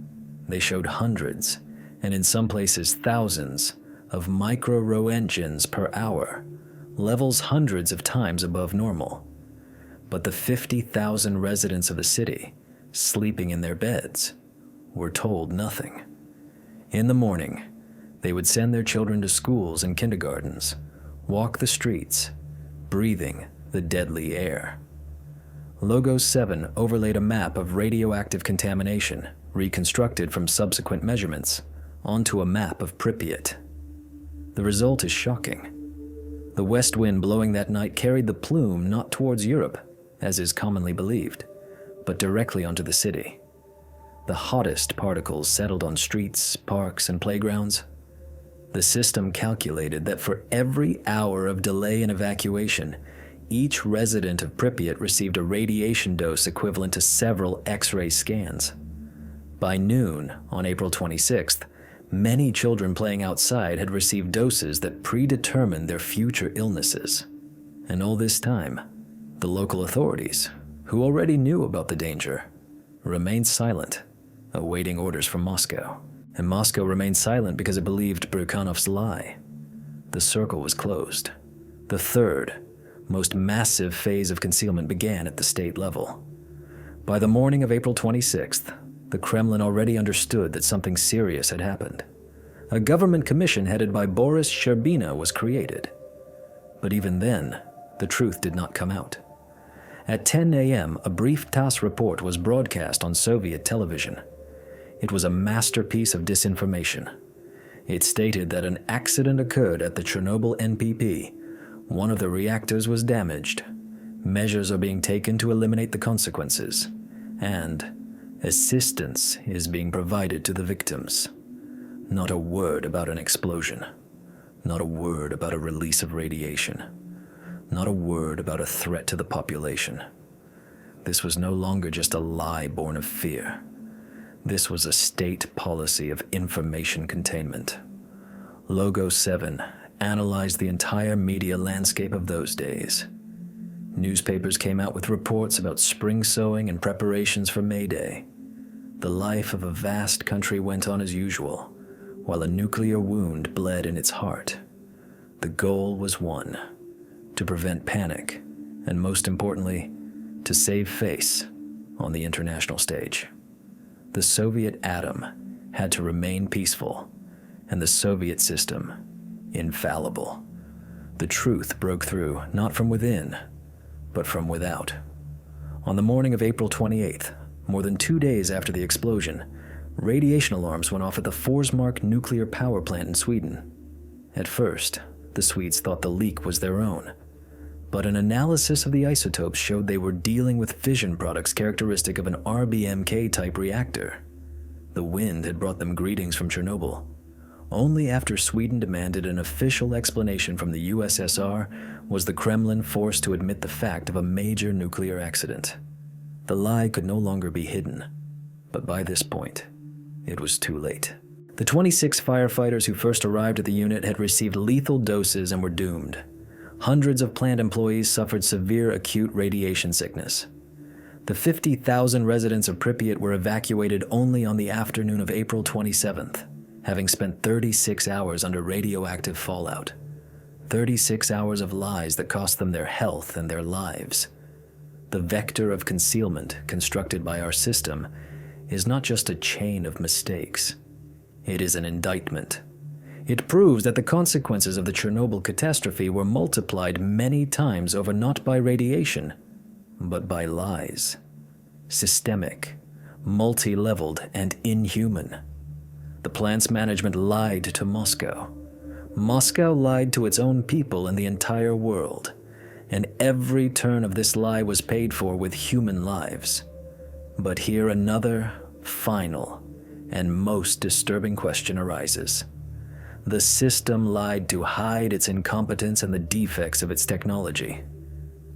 They showed hundreds, and in some places thousands, of micro-roentgens per hour, levels hundreds of times above normal. But the 50,000 residents of the city, sleeping in their beds, were told nothing. In the morning, they would send their children to schools and kindergartens, walk the streets, breathing the deadly air. Logo 7 overlaid a map of radioactive contamination, reconstructed from subsequent measurements, onto a map of Pripyat. The result is shocking. The west wind blowing that night carried the plume not towards Europe, as is commonly believed, but directly onto the city. The hottest particles settled on streets, parks, and playgrounds. The system calculated that for every hour of delay in evacuation, each resident of Pripyat received a radiation dose equivalent to several X-ray scans. By noon on April 26th, many children playing outside had received doses that predetermined their future illnesses. And all this time, the local authorities, who already knew about the danger, remained silent, awaiting orders from Moscow. And Moscow remained silent because it believed Brukhanov's lie. The circle was closed. The third, most massive phase of concealment began at the state level. By the morning of April 26th, the Kremlin already understood that something serious had happened. A government commission headed by Boris Sherbina was created. But even then, the truth did not come out. At 10 a.m., a brief TASS report was broadcast on Soviet television. It was a masterpiece of disinformation. It stated that an accident occurred at the Chernobyl NPP. One of the reactors was damaged. Measures are being taken to eliminate the consequences. And assistance is being provided to the victims. Not a word about an explosion. Not a word about a release of radiation. Not a word about a threat to the population. This was no longer just a lie born of fear. This was a state policy of information containment. Logo 7 analyzed the entire media landscape of those days. Newspapers came out with reports about spring sowing and preparations for May Day. The life of a vast country went on as usual, while a nuclear wound bled in its heart. The goal was one: to prevent panic, and most importantly, to save face on the international stage. The Soviet atom had to remain peaceful, and the Soviet system infallible. The truth broke through not from within, but from without. On the morning of April 28th, more than 2 days after the explosion, radiation alarms went off at the Forsmark nuclear power plant in Sweden. At first, the Swedes thought the leak was their own, but an analysis of the isotopes showed they were dealing with fission products characteristic of an RBMK-type reactor. The wind had brought them greetings from Chernobyl. Only after Sweden demanded an official explanation from the USSR was the Kremlin forced to admit the fact of a major nuclear accident. The lie could no longer be hidden, but by this point, it was too late. The 26 firefighters who first arrived at the unit had received lethal doses and were doomed. Hundreds of plant employees suffered severe acute radiation sickness. The 50,000 residents of Pripyat were evacuated only on the afternoon of April 27th, having spent 36 hours under radioactive fallout. 36 hours of lies that cost them their health and their lives. The vector of concealment constructed by our system is not just a chain of mistakes. It is an indictment. It proves that the consequences of the Chernobyl catastrophe were multiplied many times over not by radiation, but by lies. Systemic, multi-leveled, and inhuman. The plant's management lied to Moscow. Moscow lied to its own people and the entire world. And every turn of this lie was paid for with human lives. But here another, final, and most disturbing question arises. The system lied to hide its incompetence and the defects of its technology.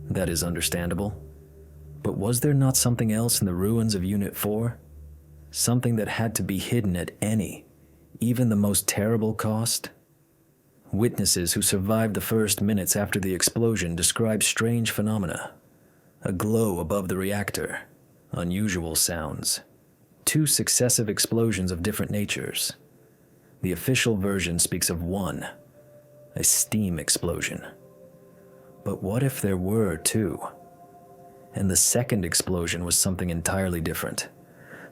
That is understandable. But was there not something else in the ruins of Unit 4? Something that had to be hidden at any, even the most terrible cost? Witnesses who survived the first minutes after the explosion described strange phenomena. A glow above the reactor, unusual sounds, 2 successive explosions of different natures. The official version speaks of one, a steam explosion. But what if there were 2? And the second explosion was something entirely different,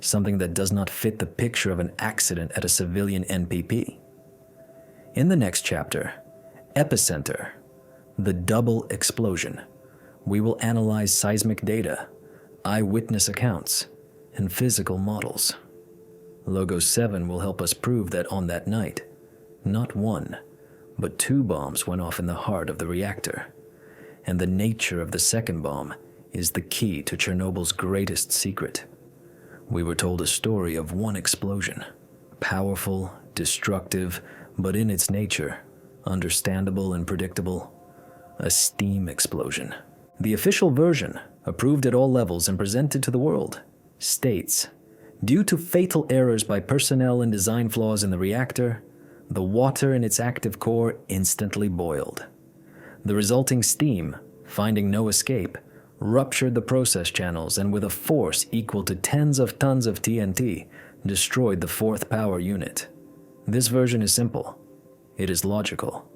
something that does not fit the picture of an accident at a civilian NPP. In the next chapter, Epicenter, the double explosion, we will analyze seismic data, eyewitness accounts, and physical models. Logo 7 will help us prove that on that night, not 1, but 2 bombs went off in the heart of the reactor. And the nature of the second bomb is the key to Chernobyl's greatest secret. We were told a story of one explosion, powerful, destructive, but in its nature, understandable and predictable, a steam explosion. The official version, approved at all levels and presented to the world, states, due to fatal errors by personnel and design flaws in the reactor, the water in its active core instantly boiled. The resulting steam, finding no escape, ruptured the process channels and with a force equal to tens of tons of TNT, destroyed the 4th power unit. This version is simple, it is logical,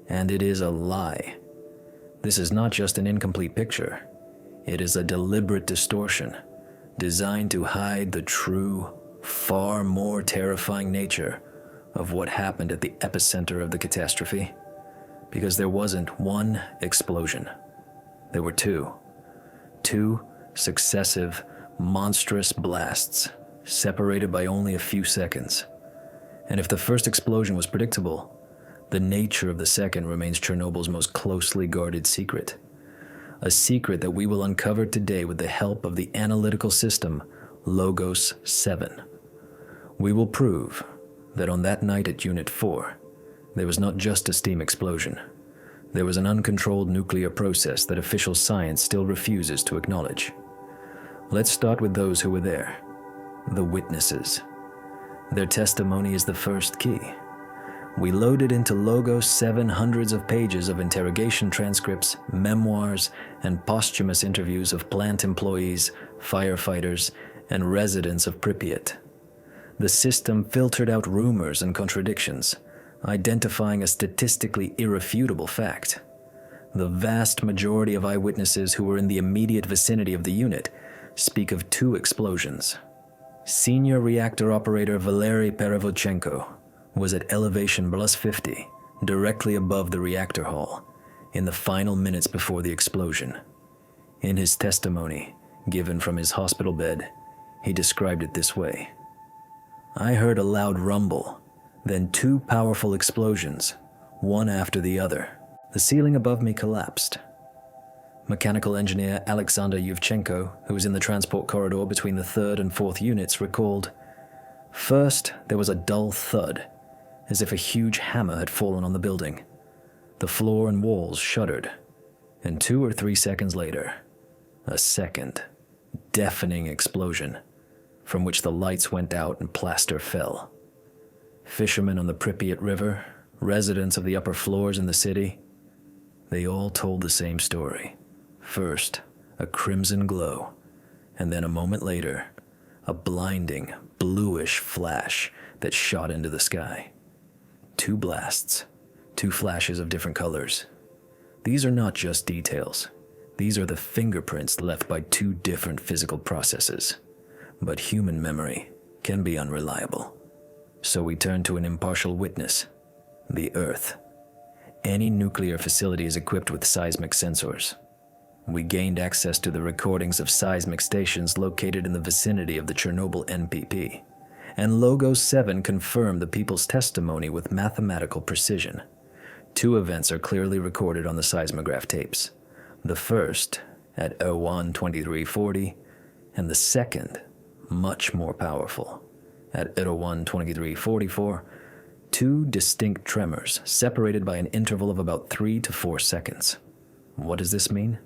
and it is a lie. This is not just an incomplete picture, it is a deliberate distortion, designed to hide the true, far more terrifying nature of what happened at the epicenter of the catastrophe. Because there wasn't one explosion, there were 2. 2 successive, monstrous blasts, separated by only a few seconds. And if the first explosion was predictable, the nature of the second remains Chernobyl's most closely guarded secret. A secret that we will uncover today with the help of the analytical system Logos 7. We will prove that on that night at Unit 4, there was not just a steam explosion. There was an uncontrolled nuclear process that official science still refuses to acknowledge. Let's start with those who were there, the witnesses. Their testimony is the first key. We loaded into Logos 7 hundreds of pages of interrogation transcripts, memoirs, and posthumous interviews of plant employees, firefighters, and residents of Pripyat. The system filtered out rumors and contradictions, identifying a statistically irrefutable fact. The vast majority of eyewitnesses who were in the immediate vicinity of the unit speak of 2 explosions. Senior reactor operator Valery Perevodchenko was at elevation +50, directly above the reactor hall, in the final minutes before the explosion. In his testimony, Given from his hospital bed, he described it this way. I heard a loud rumble, then two powerful explosions, one after the other. The ceiling above me collapsed. Mechanical engineer Alexander Yuvchenko, who was in the transport corridor between the third and fourth units, recalled, first, there was a dull thud, as if a huge hammer had fallen on the building. The floor and walls shuddered, and 2 or 3 seconds later, a second, deafening explosion, from which the lights went out and plaster fell. Fishermen on the Pripyat River, residents of the upper floors in the city, they all told the same story. First, a crimson glow, and then a moment later, a blinding, bluish flash that shot into the sky. 2 blasts, 2 flashes of different colors. These are not just details. These are the fingerprints left by 2 different physical processes. But human memory can be unreliable. So we turn to an impartial witness, the Earth. Any nuclear facility is equipped with seismic sensors. We gained access to the recordings of seismic stations located in the vicinity of the Chernobyl NPP, and Logo 7 confirmed the people's testimony with mathematical precision. 2 events are clearly recorded on the seismograph tapes. The first, at 01:23:40, and the second, much more powerful, at 01:23:44, 2 distinct tremors separated by an interval of about 3 to 4 seconds. What does this mean?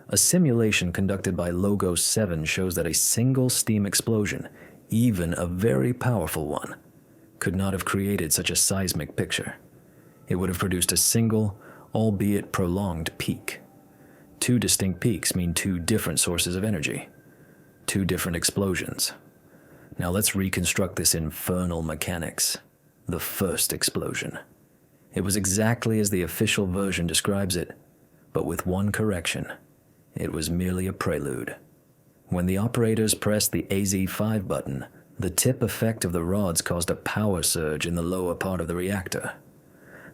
A simulation conducted by Logo 7 shows that a single steam explosion, even a very powerful one, could not have created such a seismic picture. It would have produced a single, albeit prolonged, peak. 2 distinct peaks mean 2 different sources of energy. 2 different explosions. Now let's reconstruct this infernal mechanics. The first explosion. It was exactly as the official version describes it, but with one correction. It was merely a prelude. When the operators pressed the AZ5 button, the tip effect of the rods caused a power surge in the lower part of the reactor.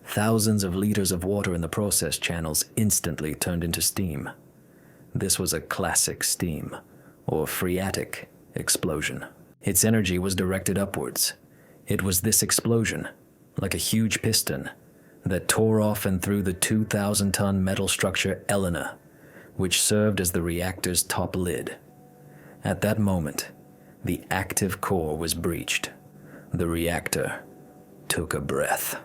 Thousands of liters of water in the process channels instantly turned into steam. This was a classic steam, or phreatic, explosion. Its energy was directed upwards. It was this explosion, like a huge piston, that tore off and through the 2,000-ton metal structure Elena, which served as the reactor's top lid. At that moment, the active core was breached. The reactor took a breath.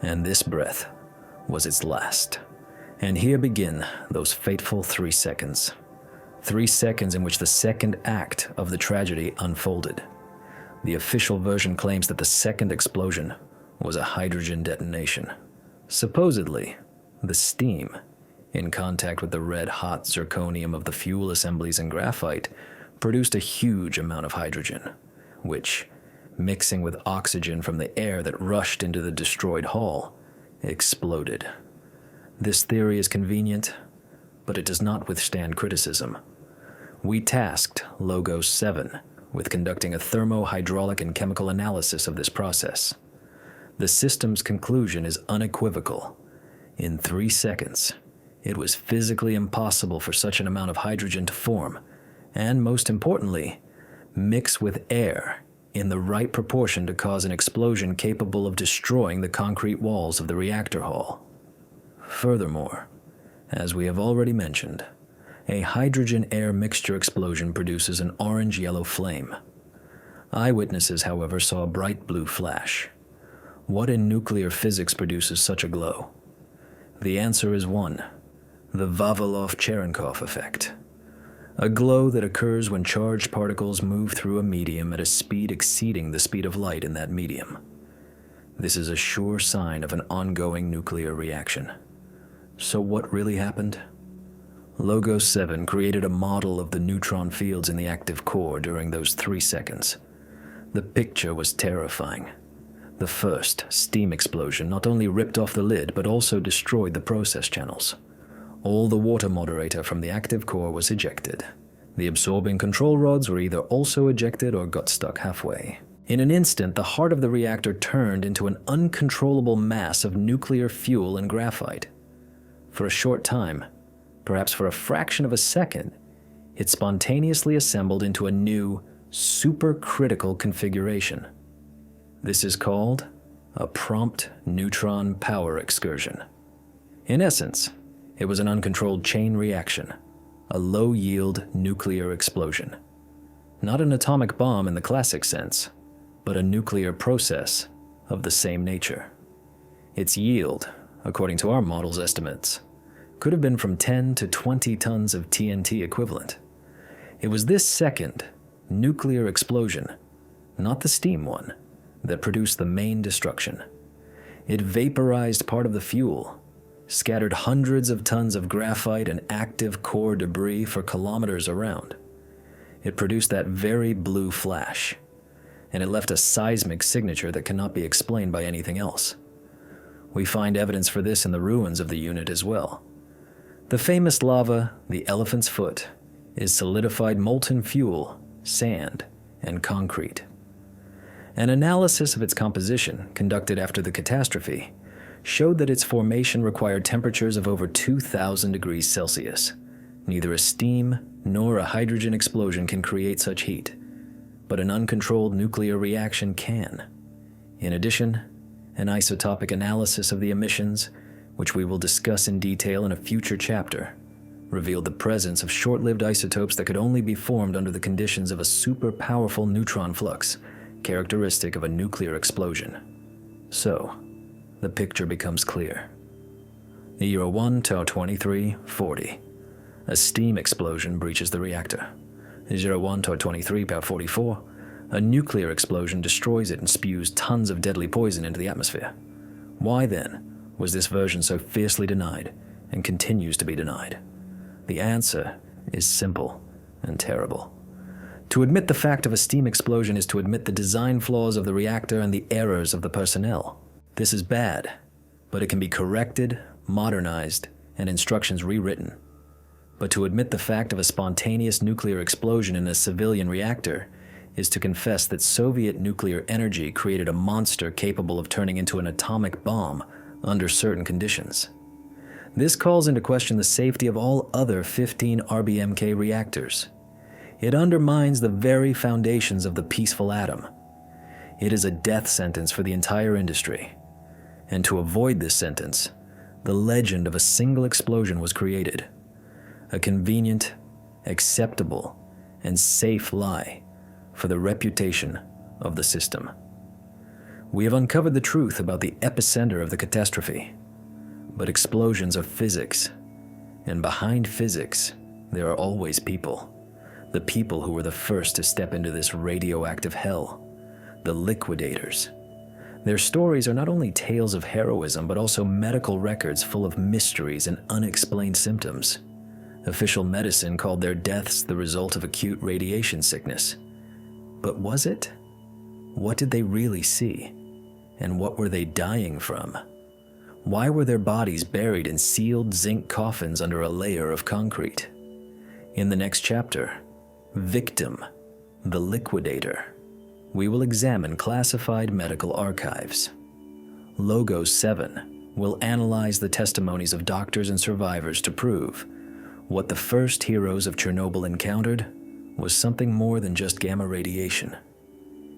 And this breath was its last. And here begin those fateful 3 seconds. 3 seconds in which the second act of the tragedy unfolded. The official version claims that the second explosion was a hydrogen detonation. Supposedly, the steam, in contact with the red-hot zirconium of the fuel assemblies and graphite, produced a huge amount of hydrogen, which, mixing with oxygen from the air that rushed into the destroyed hull, exploded. This theory is convenient, but it does not withstand criticism. We tasked Logo 7 with conducting a thermo-hydraulic and chemical analysis of this process. The system's conclusion is unequivocal. In 3 seconds, it was physically impossible for such an amount of hydrogen to form, and most importantly, mix with air in the right proportion to cause an explosion capable of destroying the concrete walls of the reactor hall. Furthermore, as we have already mentioned, a hydrogen-air mixture explosion produces an orange-yellow flame. Eyewitnesses, however, saw a bright blue flash. What in nuclear physics produces such a glow? The answer is one: the Vavilov-Cherenkov effect. A glow that occurs when charged particles move through a medium at a speed exceeding the speed of light in that medium. This is a sure sign of an ongoing nuclear reaction. So what really happened? Logo 7 created a model of the neutron fields in the active core during those 3 seconds. The picture was terrifying. The first steam explosion not only ripped off the lid but also destroyed the process channels. All the water moderator from the active core was ejected. The absorbing control rods were either also ejected or got stuck halfway. In an instant, the heart of the reactor turned into an uncontrollable mass of nuclear fuel and graphite. For a short time, perhaps for a fraction of a second, it spontaneously assembled into a new, supercritical configuration. This is called a prompt neutron power excursion. In essence, it was an uncontrolled chain reaction, a low-yield nuclear explosion. Not an atomic bomb in the classic sense, but a nuclear process of the same nature. Its yield, according to our model's estimates, could have been from 10 to 20 tons of TNT equivalent. It was this second, nuclear explosion, not the steam one, that produced the main destruction. It vaporized part of the fuel, scattered hundreds of tons of graphite and active core debris for kilometers around. It produced that very blue flash, and it left a seismic signature that cannot be explained by anything else. We find evidence for this in the ruins of the unit as well. The famous lava, the elephant's foot, is solidified molten fuel, sand, and concrete. An analysis of its composition, conducted after the catastrophe, showed that its formation required temperatures of over 2,000 degrees Celsius. Neither a steam nor a hydrogen explosion can create such heat, but an uncontrolled nuclear reaction can. In addition, an isotopic analysis of the emissions, which we will discuss in detail in a future chapter, revealed the presence of short-lived isotopes that could only be formed under the conditions of a super-powerful neutron flux, characteristic of a nuclear explosion. So, the picture becomes clear. Year 1, Tau 23, 40. A steam explosion breaches the reactor. 01, Tau 23, Pow 44. A nuclear explosion destroys it and spews tons of deadly poison into the atmosphere. Why then was this version so fiercely denied and continues to be denied? The answer is simple and terrible. To admit the fact of a steam explosion is to admit the design flaws of the reactor and the errors of the personnel. This is bad, but it can be corrected, modernized, and instructions rewritten. But to admit the fact of a spontaneous nuclear explosion in a civilian reactor is to confess that Soviet nuclear energy created a monster capable of turning into an atomic bomb under certain conditions. This calls into question the safety of all other 15 RBMK reactors. It undermines the very foundations of the peaceful atom. It is a death sentence for the entire industry. And to avoid this sentence, the legend of a single explosion was created. A convenient, acceptable, and safe lie for the reputation of the system. We have uncovered the truth about the epicenter of the catastrophe, but explosions are physics, and behind physics, there are always people. The people who were the first to step into this radioactive hell, the liquidators. Their stories are not only tales of heroism, but also medical records full of mysteries and unexplained symptoms. Official medicine called their deaths the result of acute radiation sickness. But was it? What did they really see? And what were they dying from? Why were their bodies buried in sealed zinc coffins under a layer of concrete? In the next chapter, Victim, the Liquidator, we will examine classified medical archives. Logo 7 will analyze the testimonies of doctors and survivors to prove what the first heroes of Chernobyl encountered was something more than just gamma radiation.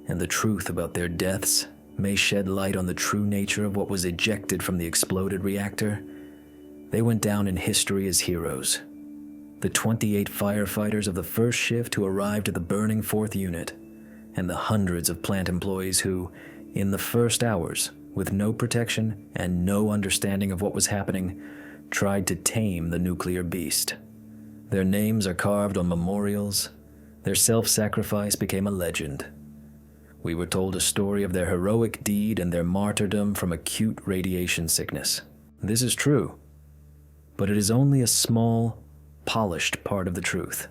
And the truth about their deaths may shed light on the true nature of what was ejected from the exploded reactor. They went down in history as heroes. The 28 firefighters of the first shift who arrived at the burning 4th unit, and the hundreds of plant employees who, in the first hours, with no protection and no understanding of what was happening, tried to tame the nuclear beast. Their names are carved on memorials. Their self-sacrifice became a legend. We were told a story of their heroic deed and their martyrdom from acute radiation sickness. This is true, but it is only a small, polished part of the truth.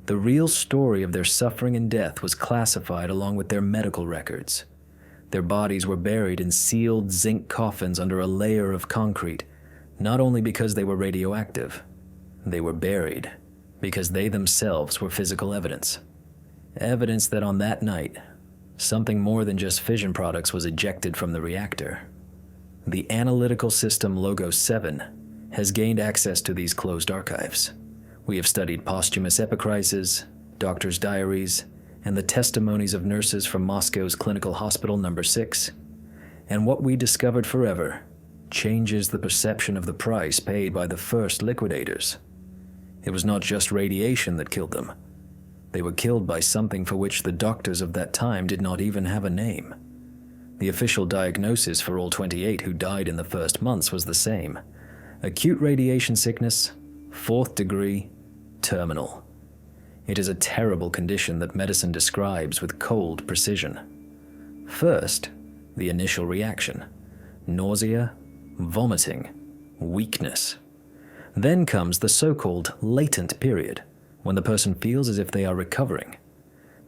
The real story of their suffering and death was classified along with their medical records. Their bodies were buried in sealed zinc coffins under a layer of concrete, not only because they were radioactive. They were buried because they themselves were physical evidence. Evidence that on that night, something more than just fission products was ejected from the reactor. The analytical system Logo 7 has gained access to these closed archives. We have studied posthumous epicrises, doctors' diaries, and the testimonies of nurses from Moscow's Clinical Hospital No. 6, and what we discovered forever changes the perception of the price paid by the first liquidators. It was not just radiation that killed them. They were killed by something for which the doctors of that time did not even have a name. The official diagnosis for all 28 who died in the first months was the same: acute radiation sickness, 4th degree, terminal. It is a terrible condition that medicine describes with cold precision. First, the initial reaction: nausea, vomiting, weakness. Then comes the so-called latent period, when the person feels as if they are recovering.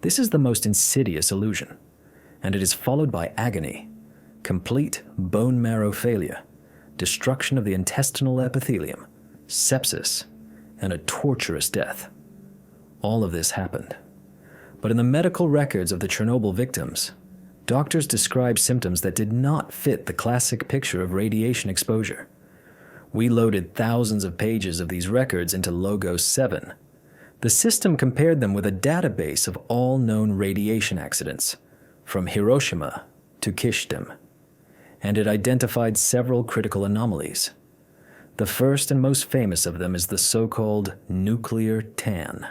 This is the most insidious illusion, and it is followed by agony, complete bone marrow failure, destruction of the intestinal epithelium, sepsis, and a torturous death. All of this happened. But in the medical records of the Chernobyl victims, doctors described symptoms that did not fit the classic picture of radiation exposure. We loaded thousands of pages of these records into Logos 7. The system compared them with a database of all known radiation accidents, from Hiroshima to Kishtim, and it identified several critical anomalies. The first and most famous of them is the so-called nuclear tan.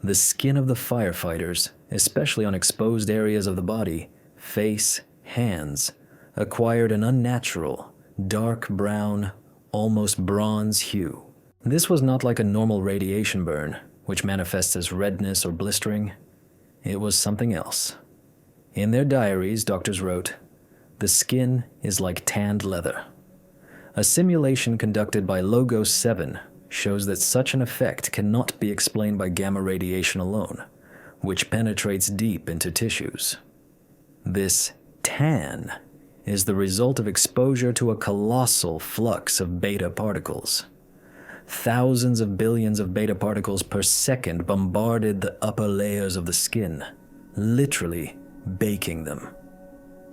The skin of the firefighters, especially on exposed areas of the body, face, hands, acquired an unnatural, dark brown, almost bronze hue. This was not like a normal radiation burn, which manifests as redness or blistering. It was something else. In their diaries, doctors wrote, "The skin is like tanned leather." A simulation conducted by Logos 7 shows that such an effect cannot be explained by gamma radiation alone, which penetrates deep into tissues. This tan is the result of exposure to a colossal flux of beta particles. Thousands of billions of beta particles per second bombarded the upper layers of the skin, literally baking them.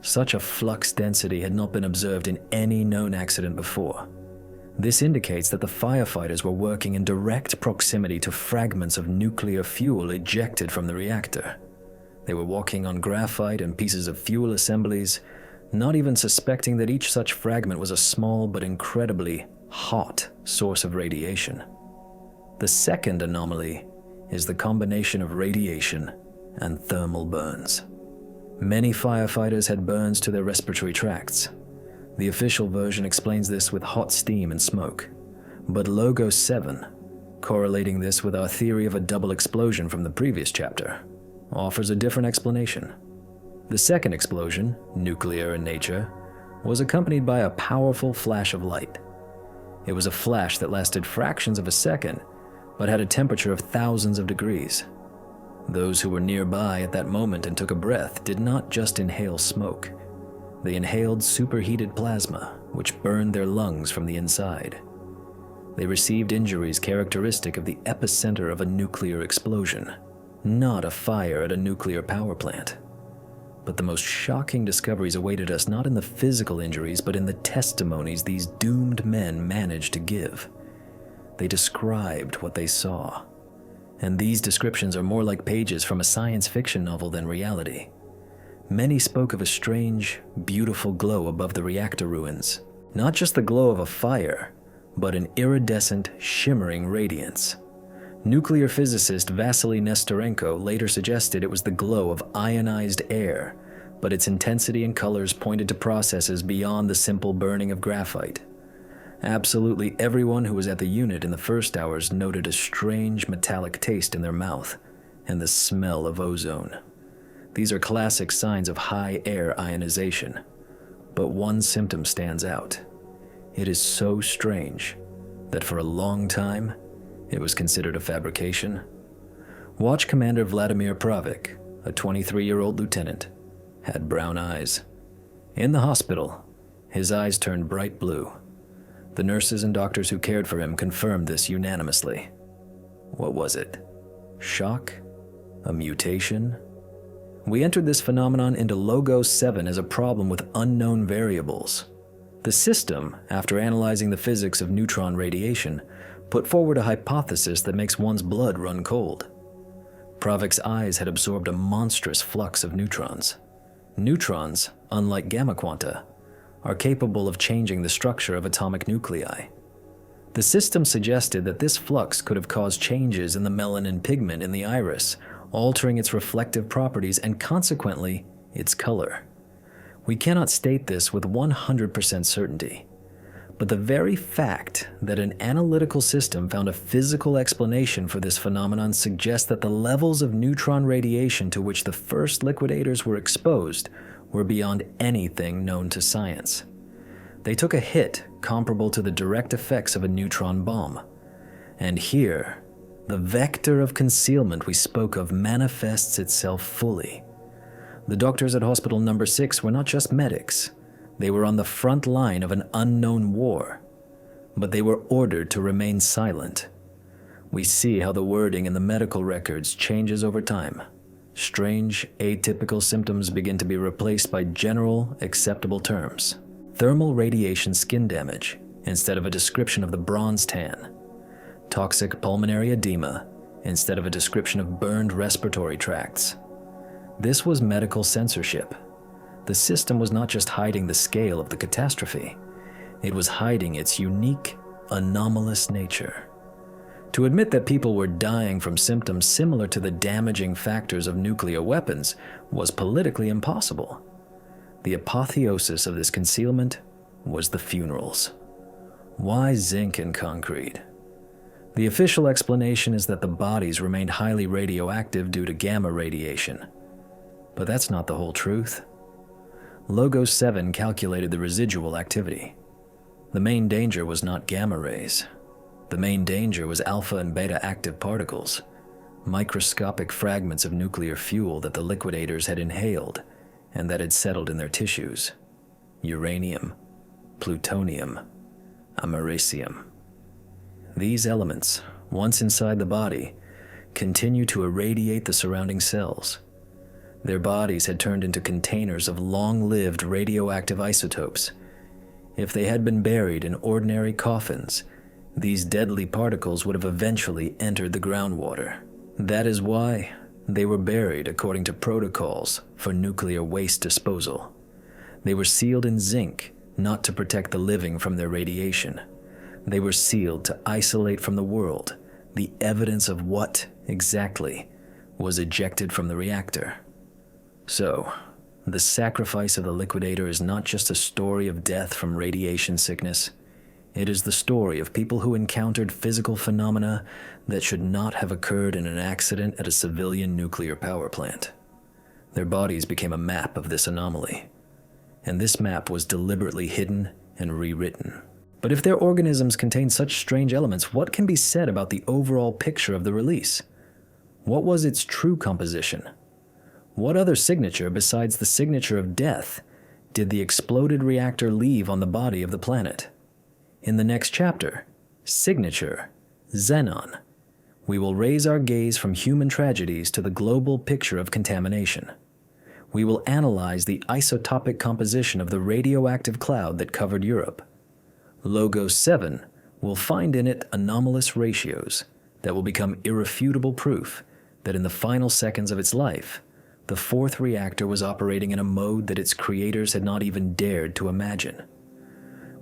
Such a flux density had not been observed in any known accident before. This indicates that the firefighters were working in direct proximity to fragments of nuclear fuel ejected from the reactor. They were walking on graphite and pieces of fuel assemblies, not even suspecting that each such fragment was a small but incredibly hot source of radiation. The second anomaly is the combination of radiation and thermal burns. Many firefighters had burns to their respiratory tracts. The official version explains this with hot steam and smoke, but Logos 7, correlating this with our theory of a double explosion from the previous chapter, offers a different explanation. The second explosion, nuclear in nature, was accompanied by a powerful flash of light. It was a flash that lasted fractions of a second, but had a temperature of thousands of degrees. Those who were nearby at that moment and took a breath did not just inhale smoke. They inhaled superheated plasma, which burned their lungs from the inside. They received injuries characteristic of the epicenter of a nuclear explosion, not a fire at a nuclear power plant. But the most shocking discoveries awaited us not in the physical injuries, but in the testimonies these doomed men managed to give. They described what they saw. And these descriptions are more like pages from a science fiction novel than reality. Many spoke of a strange, beautiful glow above the reactor ruins. Not just the glow of a fire, but an iridescent, shimmering radiance. Nuclear physicist Vasily Nestorenko later suggested it was the glow of ionized air, but its intensity and colors pointed to processes beyond the simple burning of graphite. Absolutely everyone who was at the unit in the first hours noted a strange metallic taste in their mouth and the smell of ozone. These are classic signs of high air ionization, but one symptom stands out. It is so strange that for a long time, it was considered a fabrication. Watch Commander Vladimir Pravik, a 23-year-old lieutenant, had brown eyes. In the hospital, his eyes turned bright blue. The nurses and doctors who cared for him confirmed this unanimously. What was it? Shock? A mutation? We entered this phenomenon into Logos 7 as a problem with unknown variables. The system, after analyzing the physics of neutron radiation, put forward a hypothesis that makes one's blood run cold. Pravik's eyes had absorbed a monstrous flux of neutrons. Neutrons, unlike gamma quanta, are capable of changing the structure of atomic nuclei. The system suggested that this flux could have caused changes in the melanin pigment in the iris, altering its reflective properties and consequently its color. We cannot state this with 100% certainty, but the very fact that an analytical system found a physical explanation for this phenomenon suggests that the levels of neutron radiation to which the first liquidators were exposed were beyond anything known to science. They took a hit comparable to the direct effects of a neutron bomb. And here, the vector of concealment we spoke of manifests itself fully. The doctors at Hospital Number 6 were not just medics. They were on the front line of an unknown war, but they were ordered to remain silent. We see how the wording in the medical records changes over time. Strange, atypical symptoms begin to be replaced by general, acceptable terms. Thermal radiation skin damage, instead of a description of the bronze tan. Toxic pulmonary edema, instead of a description of burned respiratory tracts. This was medical censorship. The system was not just hiding the scale of the catastrophe, it was hiding its unique, anomalous nature. To admit that people were dying from symptoms similar to the damaging factors of nuclear weapons was politically impossible. The apotheosis of this concealment was the funerals. Why zinc and concrete? The official explanation is that the bodies remained highly radioactive due to gamma radiation. But that's not the whole truth. Logos 7 calculated the residual activity. The main danger was not gamma rays. The main danger was alpha and beta active particles, microscopic fragments of nuclear fuel that the liquidators had inhaled and that had settled in their tissues. Uranium, plutonium, americium. These elements, once inside the body, continue to irradiate the surrounding cells. Their bodies had turned into containers of long-lived radioactive isotopes. If they had been buried in ordinary coffins, these deadly particles would have eventually entered the groundwater. That is why they were buried according to protocols for nuclear waste disposal. They were sealed in zinc, not to protect the living from their radiation. They were sealed to isolate from the world the evidence of what, exactly, was ejected from the reactor. So, the sacrifice of the liquidator is not just a story of death from radiation sickness. It is the story of people who encountered physical phenomena that should not have occurred in an accident at a civilian nuclear power plant. Their bodies became a map of this anomaly, and this map was deliberately hidden and rewritten. But if their organisms contain such strange elements, what can be said about the overall picture of the release? What was its true composition? What other signature besides the signature of death did the exploded reactor leave on the body of the planet? In the next chapter, Signature, Xenon, we will raise our gaze from human tragedies to the global picture of contamination. We will analyze the isotopic composition of the radioactive cloud that covered Europe. Logos 7 will find in it anomalous ratios that will become irrefutable proof that in the final seconds of its life, the fourth reactor was operating in a mode that its creators had not even dared to imagine.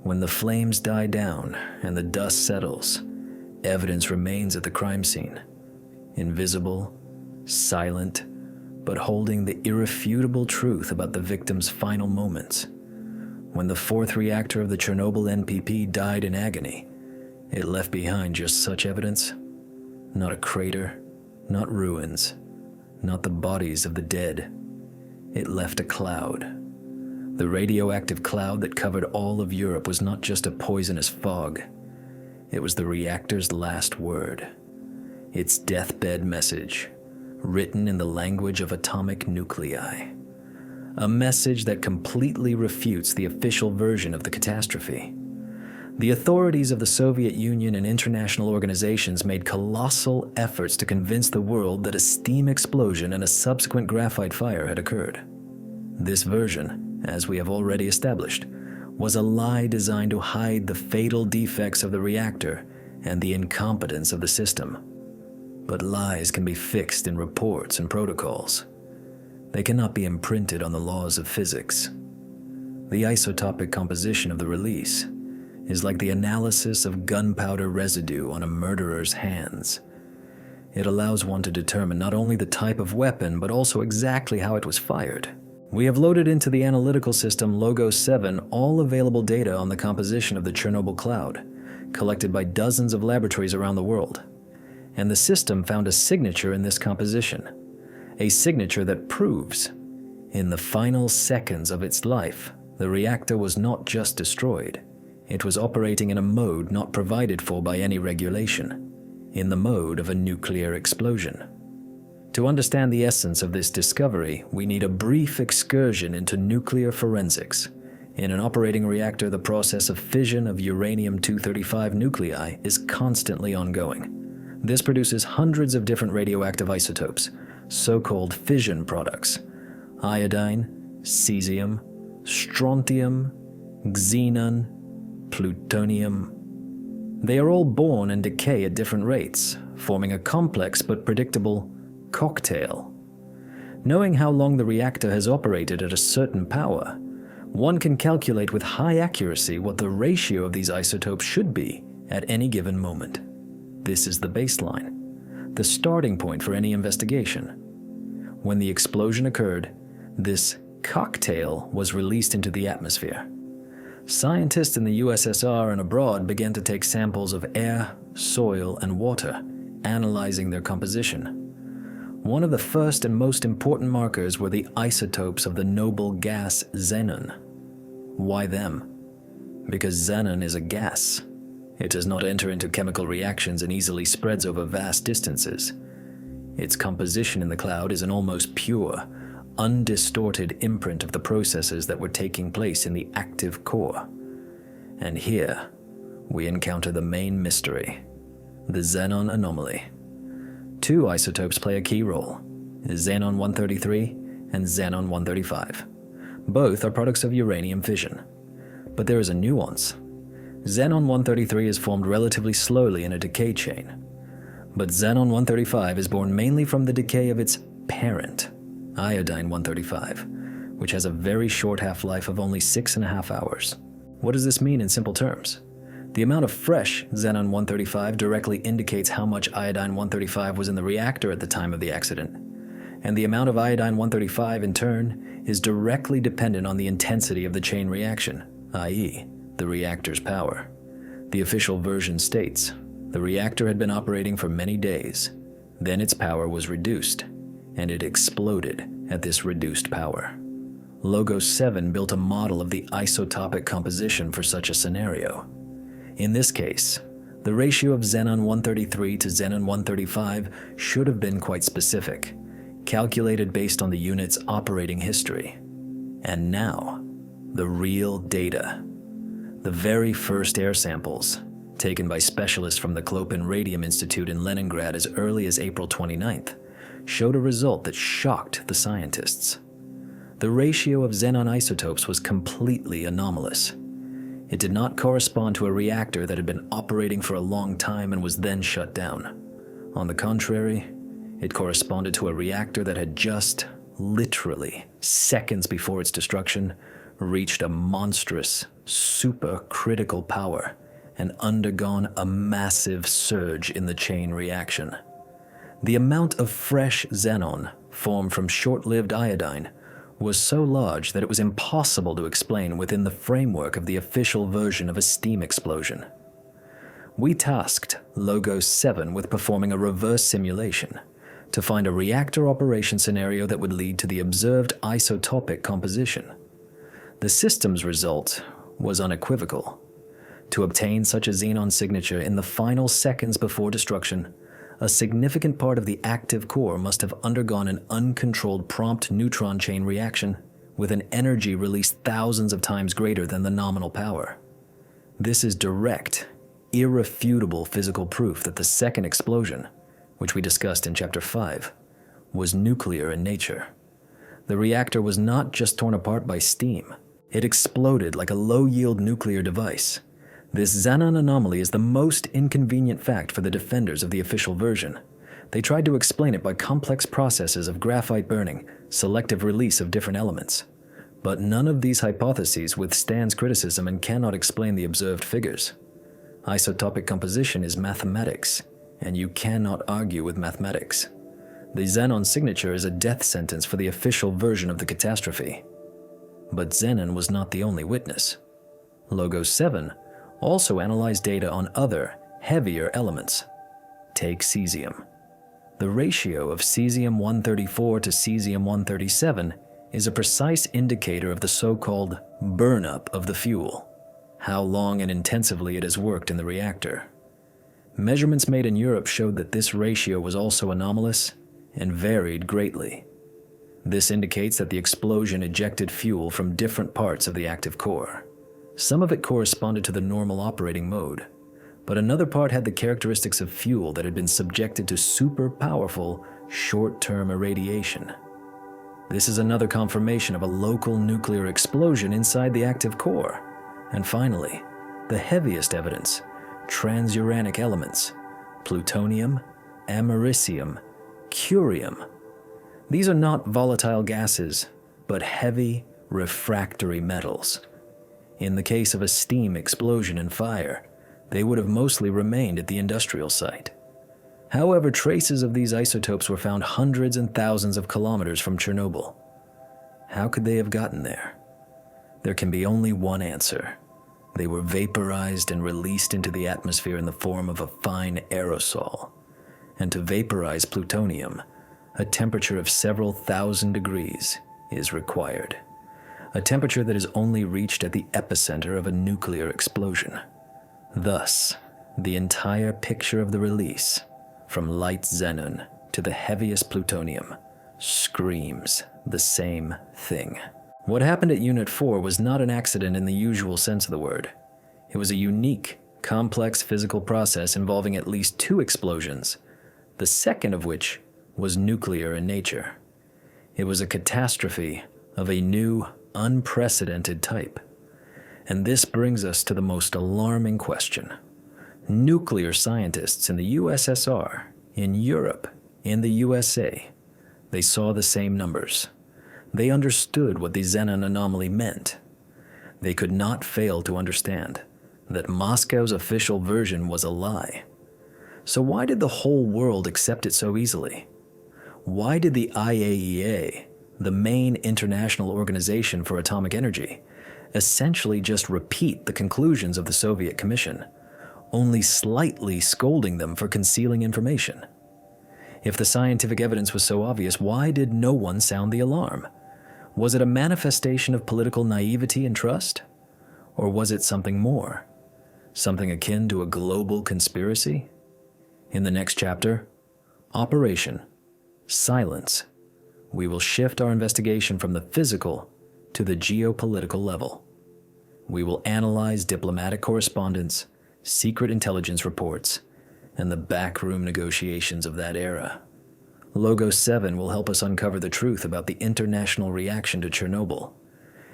When the flames die down and the dust settles, evidence remains at the crime scene. Invisible, silent, but holding the irrefutable truth about the victim's final moments. When the fourth reactor of the Chernobyl NPP died in agony, it left behind just such evidence. Not a crater, not ruins, not the bodies of the dead. It left a cloud. The radioactive cloud that covered all of Europe was not just a poisonous fog. It was the reactor's last word. Its deathbed message, written in the language of atomic nuclei. A message that completely refutes the official version of the catastrophe. The authorities of the Soviet Union and international organizations made colossal efforts to convince the world that a steam explosion and a subsequent graphite fire had occurred. This version, as we have already established, was a lie designed to hide the fatal defects of the reactor and the incompetence of the system. But lies can be fixed in reports and protocols. They cannot be imprinted on the laws of physics. The isotopic composition of the release is like the analysis of gunpowder residue on a murderer's hands. It allows one to determine not only the type of weapon, but also exactly how it was fired. We have loaded into the analytical system Logos 7 all available data on the composition of the Chernobyl cloud, collected by dozens of laboratories around the world. And the system found a signature in this composition, a signature that proves, in the final seconds of its life, the reactor was not just destroyed, it was operating in a mode not provided for by any regulation, in the mode of a nuclear explosion. To understand the essence of this discovery, we need a brief excursion into nuclear forensics. In an operating reactor, the process of fission of uranium-235 nuclei is constantly ongoing. This produces hundreds of different radioactive isotopes, so-called fission products: iodine, cesium, strontium, xenon, plutonium. They are all born and decay at different rates, forming a complex but predictable cocktail. Knowing how long the reactor has operated at a certain power, one can calculate with high accuracy what the ratio of these isotopes should be at any given moment. This is the baseline, the starting point for any investigation. When the explosion occurred, this cocktail was released into the atmosphere. Scientists in the USSR and abroad began to take samples of air, soil, and water, analyzing their composition. One of the first and most important markers were the isotopes of the noble gas xenon. Why them? Because xenon is a gas. It does not enter into chemical reactions and easily spreads over vast distances. Its composition in the cloud is an almost pure, undistorted imprint of the processes that were taking place in the active core. And here, we encounter the main mystery, the xenon anomaly. Two isotopes play a key role, xenon-133 and xenon-135. Both are products of uranium fission. But there is a nuance. Xenon-133 is formed relatively slowly in a decay chain, but xenon-135 is born mainly from the decay of its parent, iodine-135, which has a very short half-life of only 6.5 hours. What does this mean in simple terms? The amount of fresh xenon-135 directly indicates how much iodine-135 was in the reactor at the time of the accident, and the amount of iodine-135 in turn is directly dependent on the intensity of the chain reaction, i.e., the reactor's power. The official version states, the reactor had been operating for many days, then its power was reduced, and it exploded at this reduced power. Logos 7 built a model of the isotopic composition for such a scenario. In this case, the ratio of xenon-133 to xenon-135 should have been quite specific, calculated based on the unit's operating history. And now, the real data. The very first air samples, taken by specialists from the Klopin Radium Institute in Leningrad as early as April 29th, showed a result that shocked the scientists. The ratio of xenon isotopes was completely anomalous. It did not correspond to a reactor that had been operating for a long time and was then shut down. On the contrary, it corresponded to a reactor that had just, literally, seconds before its destruction, reached a monstrous, supercritical power and undergone a massive surge in the chain reaction. The amount of fresh xenon formed from short-lived iodine was so large that it was impossible to explain within the framework of the official version of a steam explosion. We tasked Logos 7 with performing a reverse simulation to find a reactor operation scenario that would lead to the observed isotopic composition. The system's result was unequivocal. To obtain such a xenon signature in the final seconds before destruction, a significant part of the active core must have undergone an uncontrolled prompt neutron chain reaction with an energy released thousands of times greater than the nominal power. This is direct, irrefutable physical proof that the second explosion, which we discussed in Chapter 5, was nuclear in nature. The reactor was not just torn apart by steam. It exploded like a low-yield nuclear device. This xenon anomaly is the most inconvenient fact for the defenders of the official version. They tried to explain it by complex processes of graphite burning, selective release of different elements. But none of these hypotheses withstands criticism and cannot explain the observed figures. Isotopic composition is mathematics, and you cannot argue with mathematics. The xenon signature is a death sentence for the official version of the catastrophe. But Xenon was not the only witness. Logos 7 also analyzed data on other, heavier elements. Take cesium. The ratio of cesium-134 to cesium-137 is a precise indicator of the so-called burn-up of the fuel, how long and intensively it has worked in the reactor. Measurements made in Europe showed that this ratio was also anomalous and varied greatly. This indicates that the explosion ejected fuel from different parts of the active core. Some of it corresponded to the normal operating mode, but another part had the characteristics of fuel that had been subjected to super powerful, short-term irradiation. This is another confirmation of a local nuclear explosion inside the active core. And finally, the heaviest evidence, transuranic elements, plutonium, americium, curium. These are not volatile gases, but heavy, refractory metals. In the case of a steam explosion and fire, they would have mostly remained at the industrial site. However, traces of these isotopes were found hundreds and thousands of kilometers from Chernobyl. How could they have gotten there? There can be only one answer. They were vaporized and released into the atmosphere in the form of a fine aerosol. And to vaporize plutonium, a temperature of several thousand degrees is required. A temperature that is only reached at the epicenter of a nuclear explosion. Thus, the entire picture of the release, from light xenon to the heaviest plutonium, screams the same thing. What happened at Unit 4 was not an accident in the usual sense of the word. It was a unique, complex physical process involving at least 2 explosions, the second of which was nuclear in nature. It was a catastrophe of a new, unprecedented type. And this brings us to the most alarming question. Nuclear scientists in the USSR, in Europe, in the USA, they saw the same numbers. They understood what the xenon anomaly meant. They could not fail to understand that Moscow's official version was a lie. So why did the whole world accept it so easily? Why did the IAEA, the main international organization for atomic energy, essentially just repeat the conclusions of the Soviet Commission, only slightly scolding them for concealing information? If the scientific evidence was so obvious, why did no one sound the alarm? Was it a manifestation of political naivety and trust? Or was it something more? Something akin to a global conspiracy? In the next chapter, Operation Silence, we will shift our investigation from the physical to the geopolitical level. We will analyze diplomatic correspondence, secret intelligence reports, and the backroom negotiations of that era. Logos 7 will help us uncover the truth about the international reaction to Chernobyl,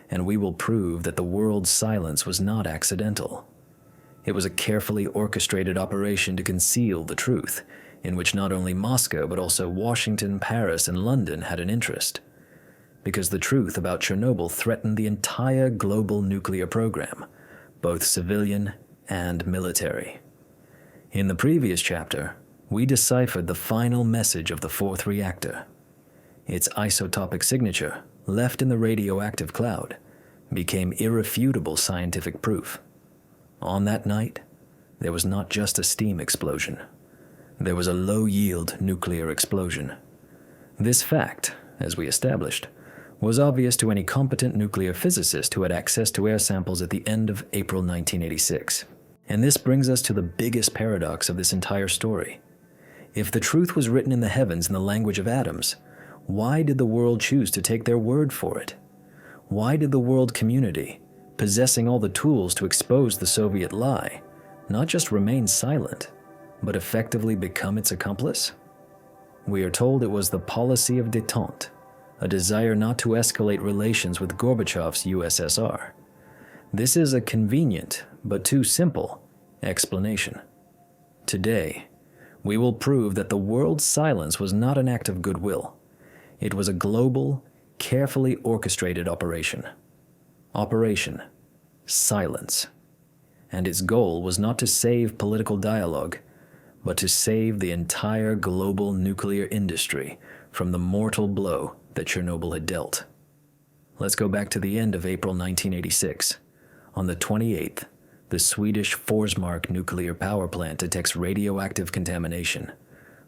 and we will prove that the world's silence was not accidental. It was a carefully orchestrated operation to conceal the truth, in which not only Moscow but also Washington, Paris, and London had an interest, because the truth about Chernobyl threatened the entire global nuclear program, both civilian and military. In the previous chapter, we deciphered the final message of the 4th reactor. Its isotopic signature, left in the radioactive cloud, became irrefutable scientific proof. On that night, there was not just a steam explosion. There was a low-yield nuclear explosion. This fact, as we established, was obvious to any competent nuclear physicist who had access to air samples at the end of April 1986. And this brings us to the biggest paradox of this entire story. If the truth was written in the heavens in the language of atoms, why did the world choose to take their word for it? Why did the world community, possessing all the tools to expose the Soviet lie, not just remain silent, but effectively become its accomplice? We are told it was the policy of détente, a desire not to escalate relations with Gorbachev's USSR. This is a convenient, but too simple, explanation. Today, we will prove that the world's silence was not an act of goodwill. It was a global, carefully orchestrated operation. Operation Silence. And its goal was not to save political dialogue, but to save the entire global nuclear industry from the mortal blow that Chernobyl had dealt. Let's go back to the end of April 1986. On the 28th, the Swedish Forsmark nuclear power plant detects radioactive contamination.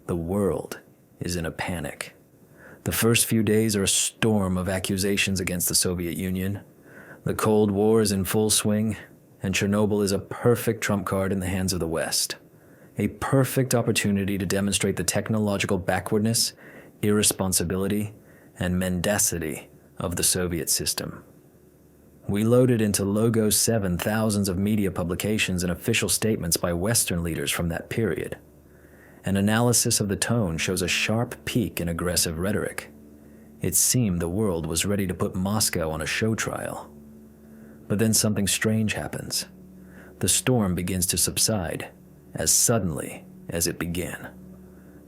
The world is in a panic. The first few days are a storm of accusations against the Soviet Union. The Cold War is in full swing, and Chernobyl is a perfect trump card in the hands of the West. A perfect opportunity to demonstrate the technological backwardness, irresponsibility, and mendacity of the Soviet system. We loaded into Logo 7 thousands of media publications and official statements by Western leaders from that period. An analysis of the tone shows a sharp peak in aggressive rhetoric. It seemed the world was ready to put Moscow on a show trial. But then something strange happens. The storm begins to subside as suddenly as it began.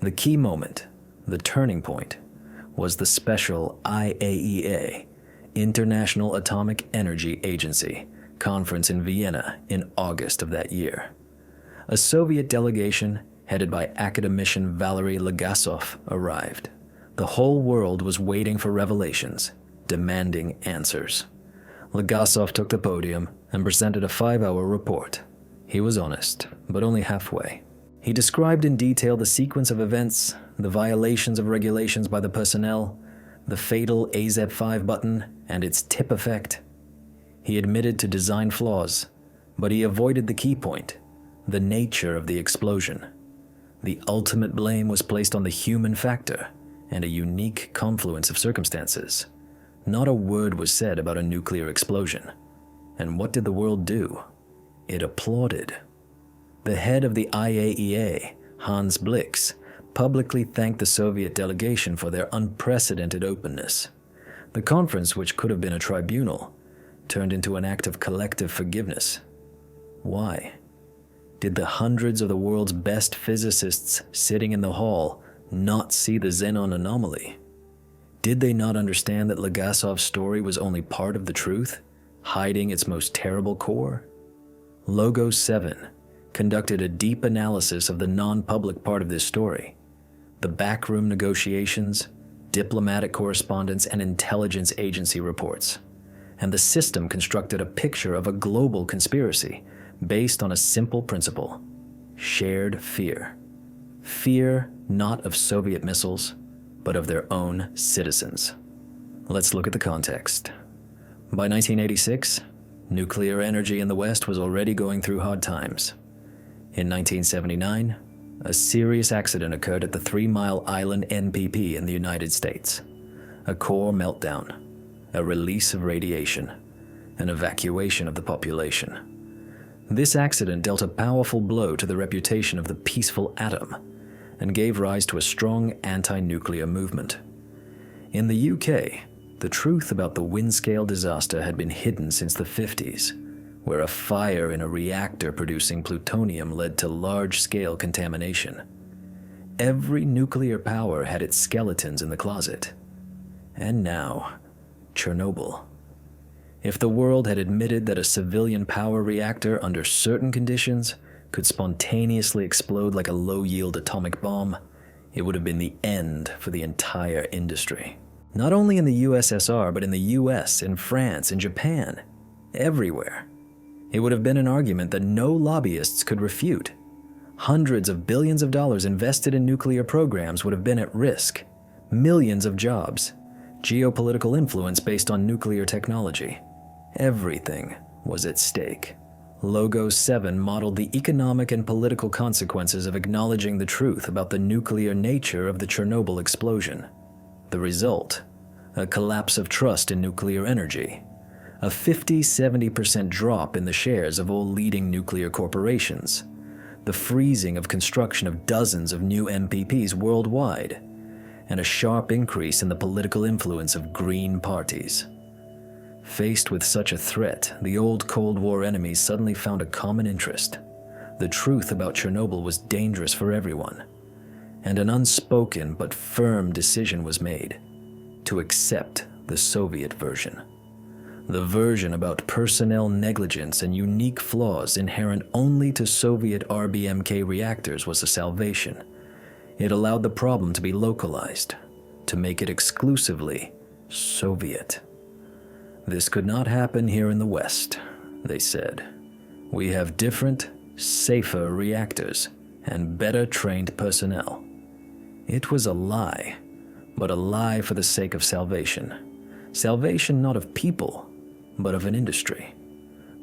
The key moment, the turning point, was the special IAEA, International Atomic Energy Agency, conference in Vienna in August of that year. A Soviet delegation headed by academician Valery Legasov arrived. The whole world was waiting for revelations, demanding answers. Legasov took the podium and presented a 5-hour report. He was honest, but only halfway. He described in detail the sequence of events, the violations of regulations by the personnel, the fatal AZ-5 button and its tip effect. He admitted to design flaws, but he avoided the key point, the nature of the explosion. The ultimate blame was placed on the human factor and a unique confluence of circumstances. Not a word was said about a nuclear explosion. And what did the world do? It applauded. The head of the IAEA, Hans Blix, publicly thanked the Soviet delegation for their unprecedented openness. The conference, which could have been a tribunal, turned into an act of collective forgiveness. Why? Did the hundreds of the world's best physicists sitting in the hall not see the xenon anomaly? Did they not understand that Legasov's story was only part of the truth, hiding its most terrible core? Logo 7 conducted a deep analysis of the non-public part of this story, the backroom negotiations, diplomatic correspondence, and intelligence agency reports. And the system constructed a picture of a global conspiracy based on a simple principle: shared fear. Fear not of Soviet missiles, but of their own citizens. Let's look at the context. By 1986, nuclear energy in the West was already going through hard times. In 1979, a serious accident occurred at the 3 Mile Island NPP in the United States. A core meltdown, a release of radiation, an evacuation of the population. This accident dealt a powerful blow to the reputation of the peaceful atom and gave rise to a strong anti-nuclear movement. In the UK, the truth about the Windscale disaster had been hidden since the 50s, where a fire in a reactor producing plutonium led to large-scale contamination. Every nuclear power had its skeletons in the closet. And now, Chernobyl. If the world had admitted that a civilian power reactor under certain conditions could spontaneously explode like a low-yield atomic bomb, it would have been the end for the entire industry. Not only in the USSR, but in the US, in France, in Japan, everywhere. It would have been an argument that no lobbyists could refute. Hundreds of billions of dollars invested in nuclear programs would have been at risk. Millions of jobs. Geopolitical influence based on nuclear technology. Everything was at stake. Logo 7 modeled the economic and political consequences of acknowledging the truth about the nuclear nature of the Chernobyl explosion. The result, a collapse of trust in nuclear energy, a 50-70% drop in the shares of all leading nuclear corporations, the freezing of construction of dozens of new MPPs worldwide, and a sharp increase in the political influence of green parties. Faced with such a threat, the old Cold War enemies suddenly found a common interest. The truth about Chernobyl was dangerous for everyone, and an unspoken but firm decision was made to accept the Soviet version. The version about personnel negligence and unique flaws inherent only to Soviet RBMK reactors was a salvation. It allowed the problem to be localized, to make it exclusively Soviet. This could not happen here in the West, they said. We have different, safer reactors and better trained personnel. It was a lie, but a lie for the sake of salvation. Salvation not of people, but of an industry.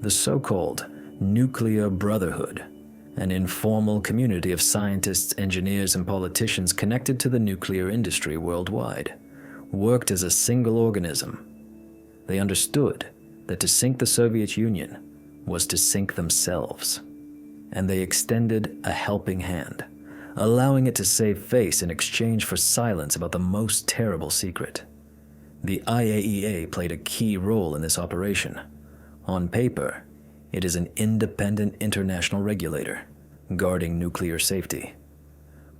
The so-called Nuclear Brotherhood, an informal community of scientists, engineers, and politicians connected to the nuclear industry worldwide, worked as a single organism. They understood that to sink the Soviet Union was to sink themselves, and they extended a helping hand, allowing it to save face in exchange for silence about the most terrible secret. The IAEA played a key role in this operation. On paper, it is an independent international regulator, guarding nuclear safety.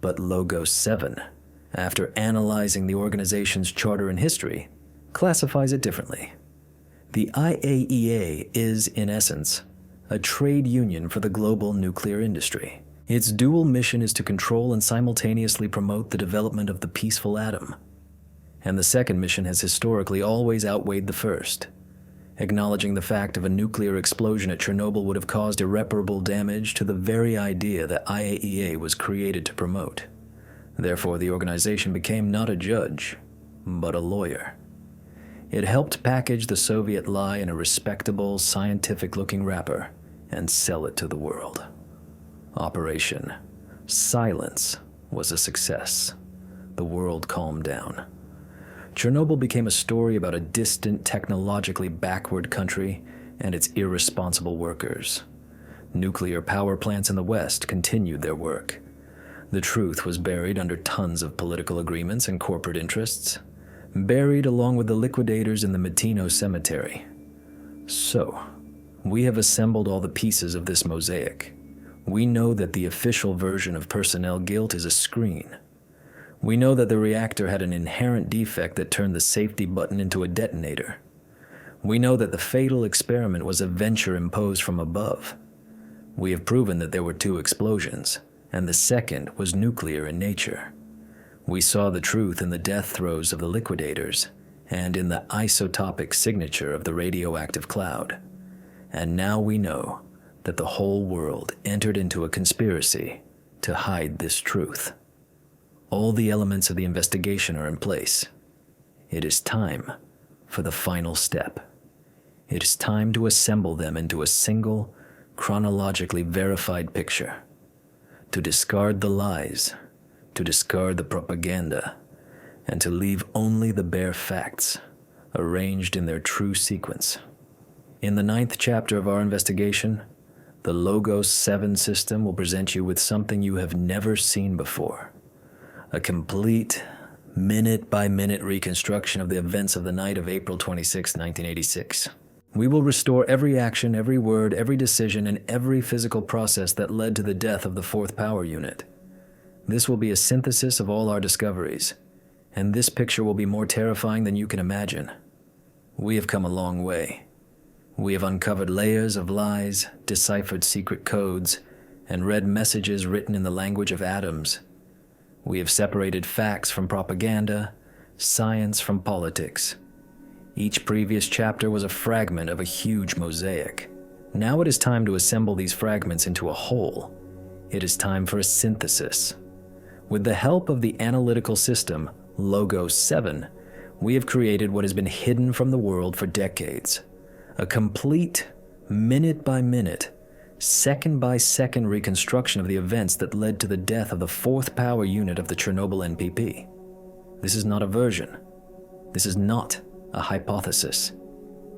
But Logo 7, after analyzing the organization's charter and history, classifies it differently. The IAEA is, in essence, a trade union for the global nuclear industry. Its dual mission is to control and simultaneously promote the development of the peaceful atom. And the second mission has historically always outweighed the first. Acknowledging the fact of a nuclear explosion at Chernobyl would have caused irreparable damage to the very idea that IAEA was created to promote. Therefore, the organization became not a judge, but a lawyer. It helped package the Soviet lie in a respectable, scientific-looking wrapper and sell it to the world. Operation Silence was a success. The world calmed down. Chernobyl became a story about a distant, technologically backward country and its irresponsible workers. Nuclear power plants in the West continued their work. The truth was buried under tons of political agreements and corporate interests, buried along with the liquidators in the Matino cemetery. So, we have assembled all the pieces of this mosaic. We know that the official version of personnel guilt is a screen. We know that the reactor had an inherent defect that turned the safety button into a detonator. We know that the fatal experiment was a venture imposed from above. We have proven that there were 2 explosions, and the second was nuclear in nature. We saw the truth in the death throes of the liquidators and in the isotopic signature of the radioactive cloud. And now we know that the whole world entered into a conspiracy to hide this truth. All the elements of the investigation are in place. It is time for the final step. It is time to assemble them into a single, chronologically verified picture. To discard the lies, to discard the propaganda, and to leave only the bare facts, arranged in their true sequence. In the 9th chapter of our investigation, the Logos 7 system will present you with something you have never seen before. A complete, minute-by-minute reconstruction of the events of the night of April 26, 1986. We will restore every action, every word, every decision, and every physical process that led to the death of the 4th power unit. This will be a synthesis of all our discoveries, and this picture will be more terrifying than you can imagine. We have come a long way. We have uncovered layers of lies, deciphered secret codes, and read messages written in the language of atoms. We have separated facts from propaganda, science from politics. Each previous chapter was a fragment of a huge mosaic. Now it is time to assemble these fragments into a whole. It is time for a synthesis. With the help of the analytical system, Logos 7, we have created what has been hidden from the world for decades. A complete, minute-by-minute, second-by-second reconstruction of the events that led to the death of the 4th power unit of the Chernobyl NPP. This is not a version. This is not a hypothesis.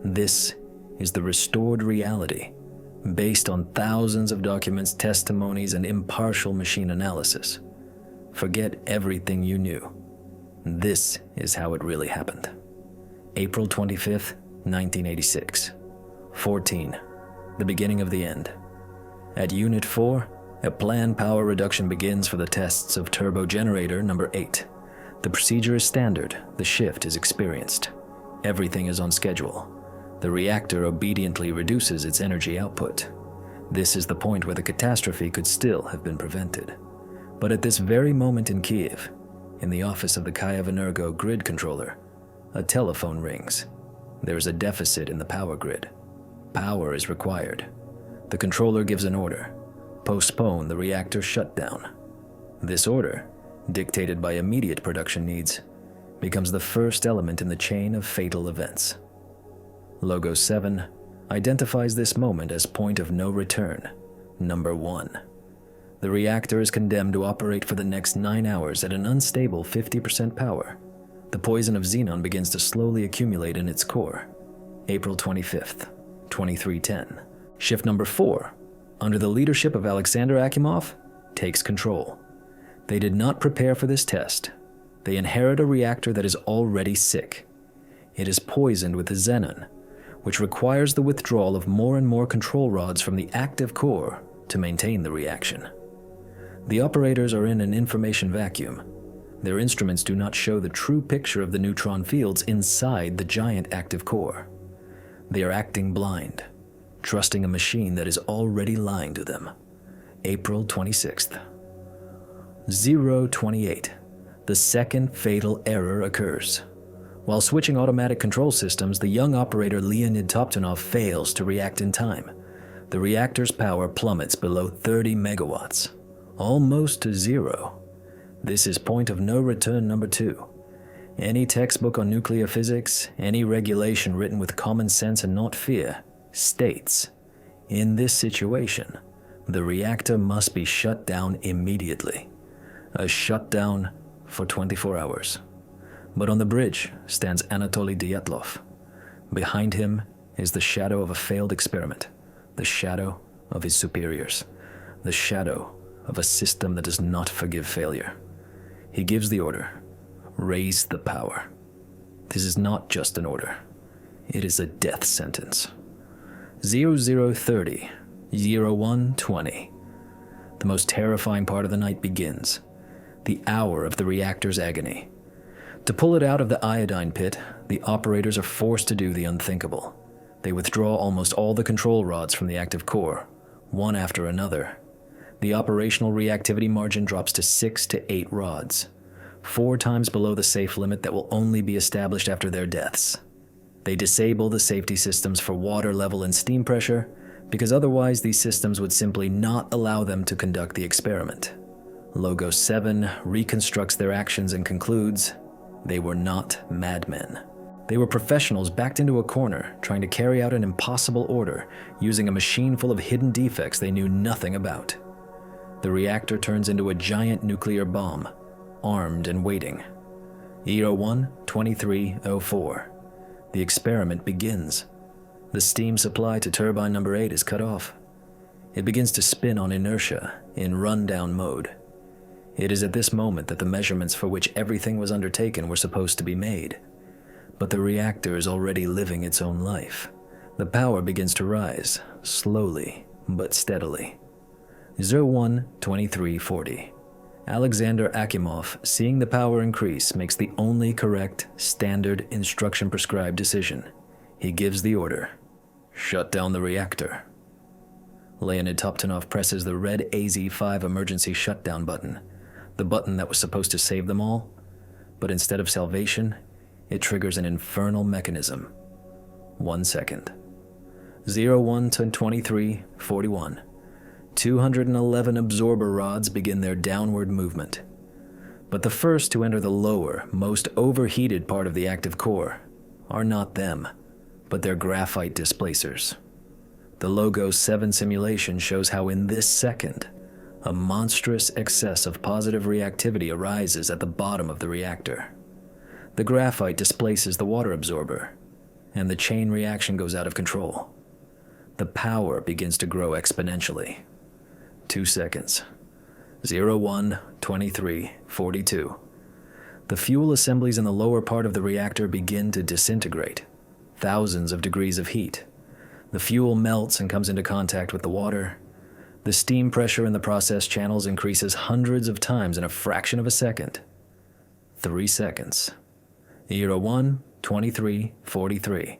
This is the restored reality, based on thousands of documents, testimonies, and impartial machine analysis. Forget everything you knew. This is how it really happened. April 25th, 1986. 14. The beginning of the end. At Unit 4, a planned power reduction begins for the tests of turbo generator number 8. The procedure is standard. The shift is experienced. Everything is on schedule. The reactor obediently reduces its energy output. This is the point where the catastrophe could still have been prevented. But at this very moment in Kiev, in the office of the Kyiv-Energo grid controller, a telephone rings. There is a deficit in the power grid. Power is required. The controller gives an order: postpone the reactor shutdown. This order, dictated by immediate production needs, becomes the first element in the chain of fatal events. Logo 7 identifies this moment as point of no return, number 1. The reactor is condemned to operate for the next 9 hours at an unstable 50% power. The poison of xenon begins to slowly accumulate in its core. April 25th, 2310. Shift number 4, under the leadership of Alexander Akimov, takes control. They did not prepare for this test. They inherit a reactor that is already sick. It is poisoned with xenon, which requires the withdrawal of more and more control rods from the active core to maintain the reaction. The operators are in an information vacuum. Their instruments do not show the true picture of the neutron fields inside the giant active core. They are acting blind, trusting a machine that is already lying to them. April 26th. 028. The second fatal error occurs. While switching automatic control systems, the young operator Leonid Toptunov fails to react in time. The reactor's power plummets below 30 megawatts, almost to zero. This is point of no return number 2. Any textbook on nuclear physics, any regulation written with common sense and not fear, states, in this situation, the reactor must be shut down immediately. A shutdown for 24 hours. But on the bridge stands Anatoly Dyatlov. Behind him is the shadow of a failed experiment, the shadow of his superiors, the shadow of a system that does not forgive failure. He gives the order: raise the power. This is not just an order. It is a death sentence. 0030, 0120. The most terrifying part of the night begins. The hour of the reactor's agony. To pull it out of the iodine pit, the operators are forced to do the unthinkable. They withdraw almost all the control rods from the active core, one after another. The operational reactivity margin drops to 6 to 8 rods, 4 times below the safe limit that will only be established after their deaths. They disable the safety systems for water level and steam pressure, because otherwise these systems would simply not allow them to conduct the experiment. Logo 7 reconstructs their actions and concludes, they were not madmen. They were professionals backed into a corner, trying to carry out an impossible order, using a machine full of hidden defects they knew nothing about. The reactor turns into a giant nuclear bomb, armed and waiting. E01 2304. The experiment begins. The steam supply to turbine number 8 is cut off. It begins to spin on inertia, in rundown mode. It is at this moment that the measurements for which everything was undertaken were supposed to be made. But the reactor is already living its own life. The power begins to rise, slowly but steadily. 01 2340. Alexander Akimov, seeing the power increase, makes the only correct, standard, instruction-prescribed decision. He gives the order: shut down the reactor. Leonid Toptunov presses the red AZ-5 emergency shutdown button, the button that was supposed to save them all, but instead of salvation, it triggers an infernal mechanism. 1 second. 01 to 2341. 211 absorber rods begin their downward movement. But the first to enter the lower, most overheated part of the active core are not them, but their graphite displacers. The Logo 7 simulation shows how in this second, a monstrous excess of positive reactivity arises at the bottom of the reactor. The graphite displaces the water absorber, and the chain reaction goes out of control. The power begins to grow exponentially. 2 seconds. 01 2342. The fuel assemblies in the lower part of the reactor begin to disintegrate. thousands of degrees of heat. The fuel melts and comes into contact with the water. The steam pressure in the process channels increases hundreds of times in a fraction of a second. 3 seconds. Era 1, 23:43.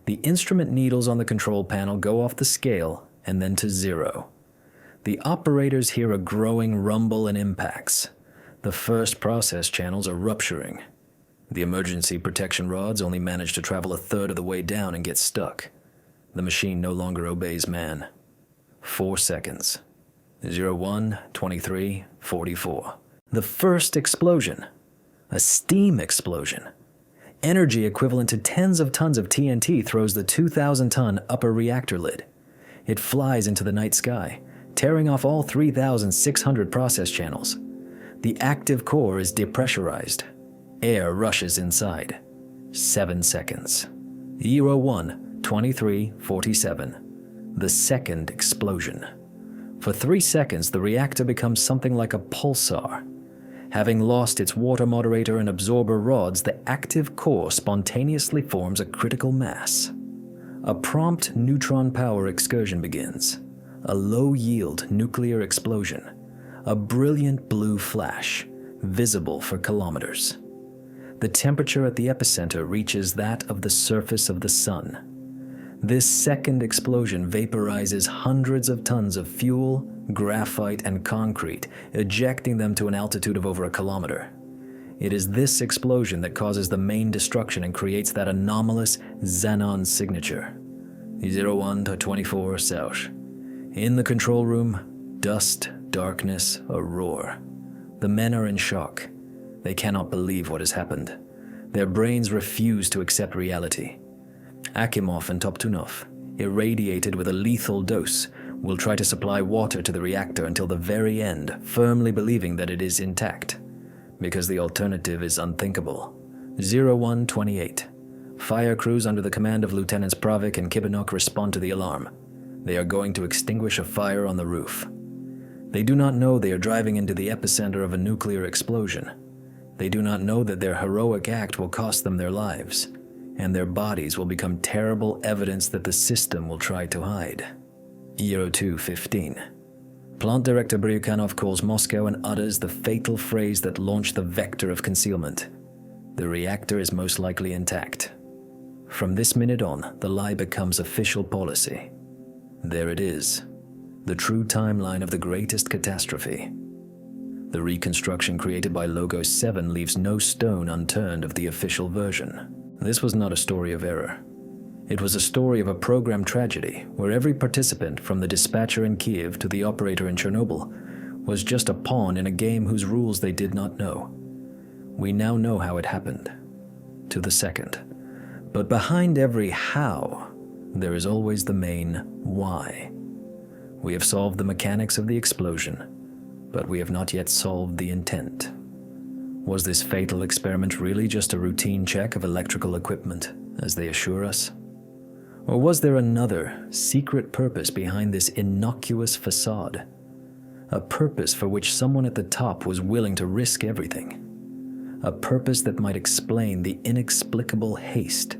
The instrument needles on the control panel go off the scale and then to 0. The operators hear a growing rumble and impacts. The first process channels are rupturing. The emergency protection rods only manage to travel a third of the way down and get stuck. The machine no longer obeys man. 4 seconds. 01, 23:44. The first explosion. A steam explosion. Energy equivalent to tens of tons of TNT throws the 2,000-ton upper reactor lid. It flies into the night sky, tearing off all 3,600 process channels. The active core is depressurized. Air rushes inside. 7 seconds. Era 1, 23:47. The second explosion. For 3 seconds, the reactor becomes something like a pulsar. Having lost its water moderator and absorber rods, the active core spontaneously forms a critical mass. A prompt neutron power excursion begins. A low-yield nuclear explosion. A brilliant blue flash, visible for kilometers. The temperature at the epicenter reaches that of the surface of the sun. This second explosion vaporizes hundreds of tons of fuel, graphite, and concrete, ejecting them to an altitude of over a kilometer. It is this explosion that causes the main destruction and creates that anomalous xenon signature. 01 to 24 South. In the control room, dust, darkness, a roar. The men are in shock. They cannot believe what has happened. Their brains refuse to accept reality. Akimov and Toptunov, irradiated with a lethal dose, will try to supply water to the reactor until the very end, firmly believing that it is intact, because the alternative is unthinkable. 0128. Fire crews under the command of Lieutenants Pravik and Kibanok respond to the alarm. They are going to extinguish a fire on the roof. They do not know they are driving into the epicenter of a nuclear explosion. They do not know that their heroic act will cost them their lives, and their bodies will become terrible evidence that the system will try to hide. Euro 2:15. Plant Director Bryukhanov calls Moscow and utters the fatal phrase that launched the vector of concealment. The reactor is most likely intact. From this minute on, the lie becomes official policy. There it is, the true timeline of the greatest catastrophe. The reconstruction created by Logo 7 leaves no stone unturned of the official version. This was not a story of error. It was a story of a program tragedy where every participant, from the dispatcher in Kiev to the operator in Chernobyl, was just a pawn in a game whose rules they did not know. We now know how it happened, to the second. But behind every how, there is always the main why. We have solved the mechanics of the explosion, but we have not yet solved the intent. Was this fatal experiment really just a routine check of electrical equipment, as they assure us? Or was there another, secret purpose behind this innocuous facade? A purpose for which someone at the top was willing to risk everything. A purpose that might explain the inexplicable haste,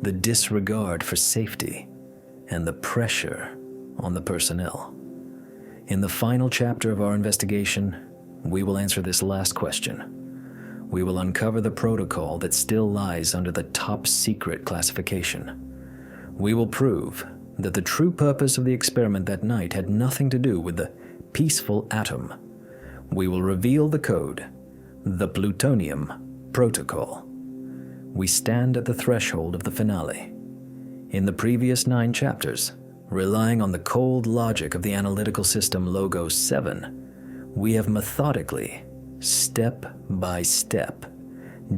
the disregard for safety, and the pressure on the personnel. In the final chapter of our investigation, we will answer this last question. We will uncover the protocol that still lies under the top secret classification. We will prove that the true purpose of the experiment that night had nothing to do with the peaceful atom. We will reveal the code, the plutonium protocol. We stand at the threshold of the finale. In the previous 9 chapters, relying on the cold logic of the analytical system Logo 7, we have methodically, step by step,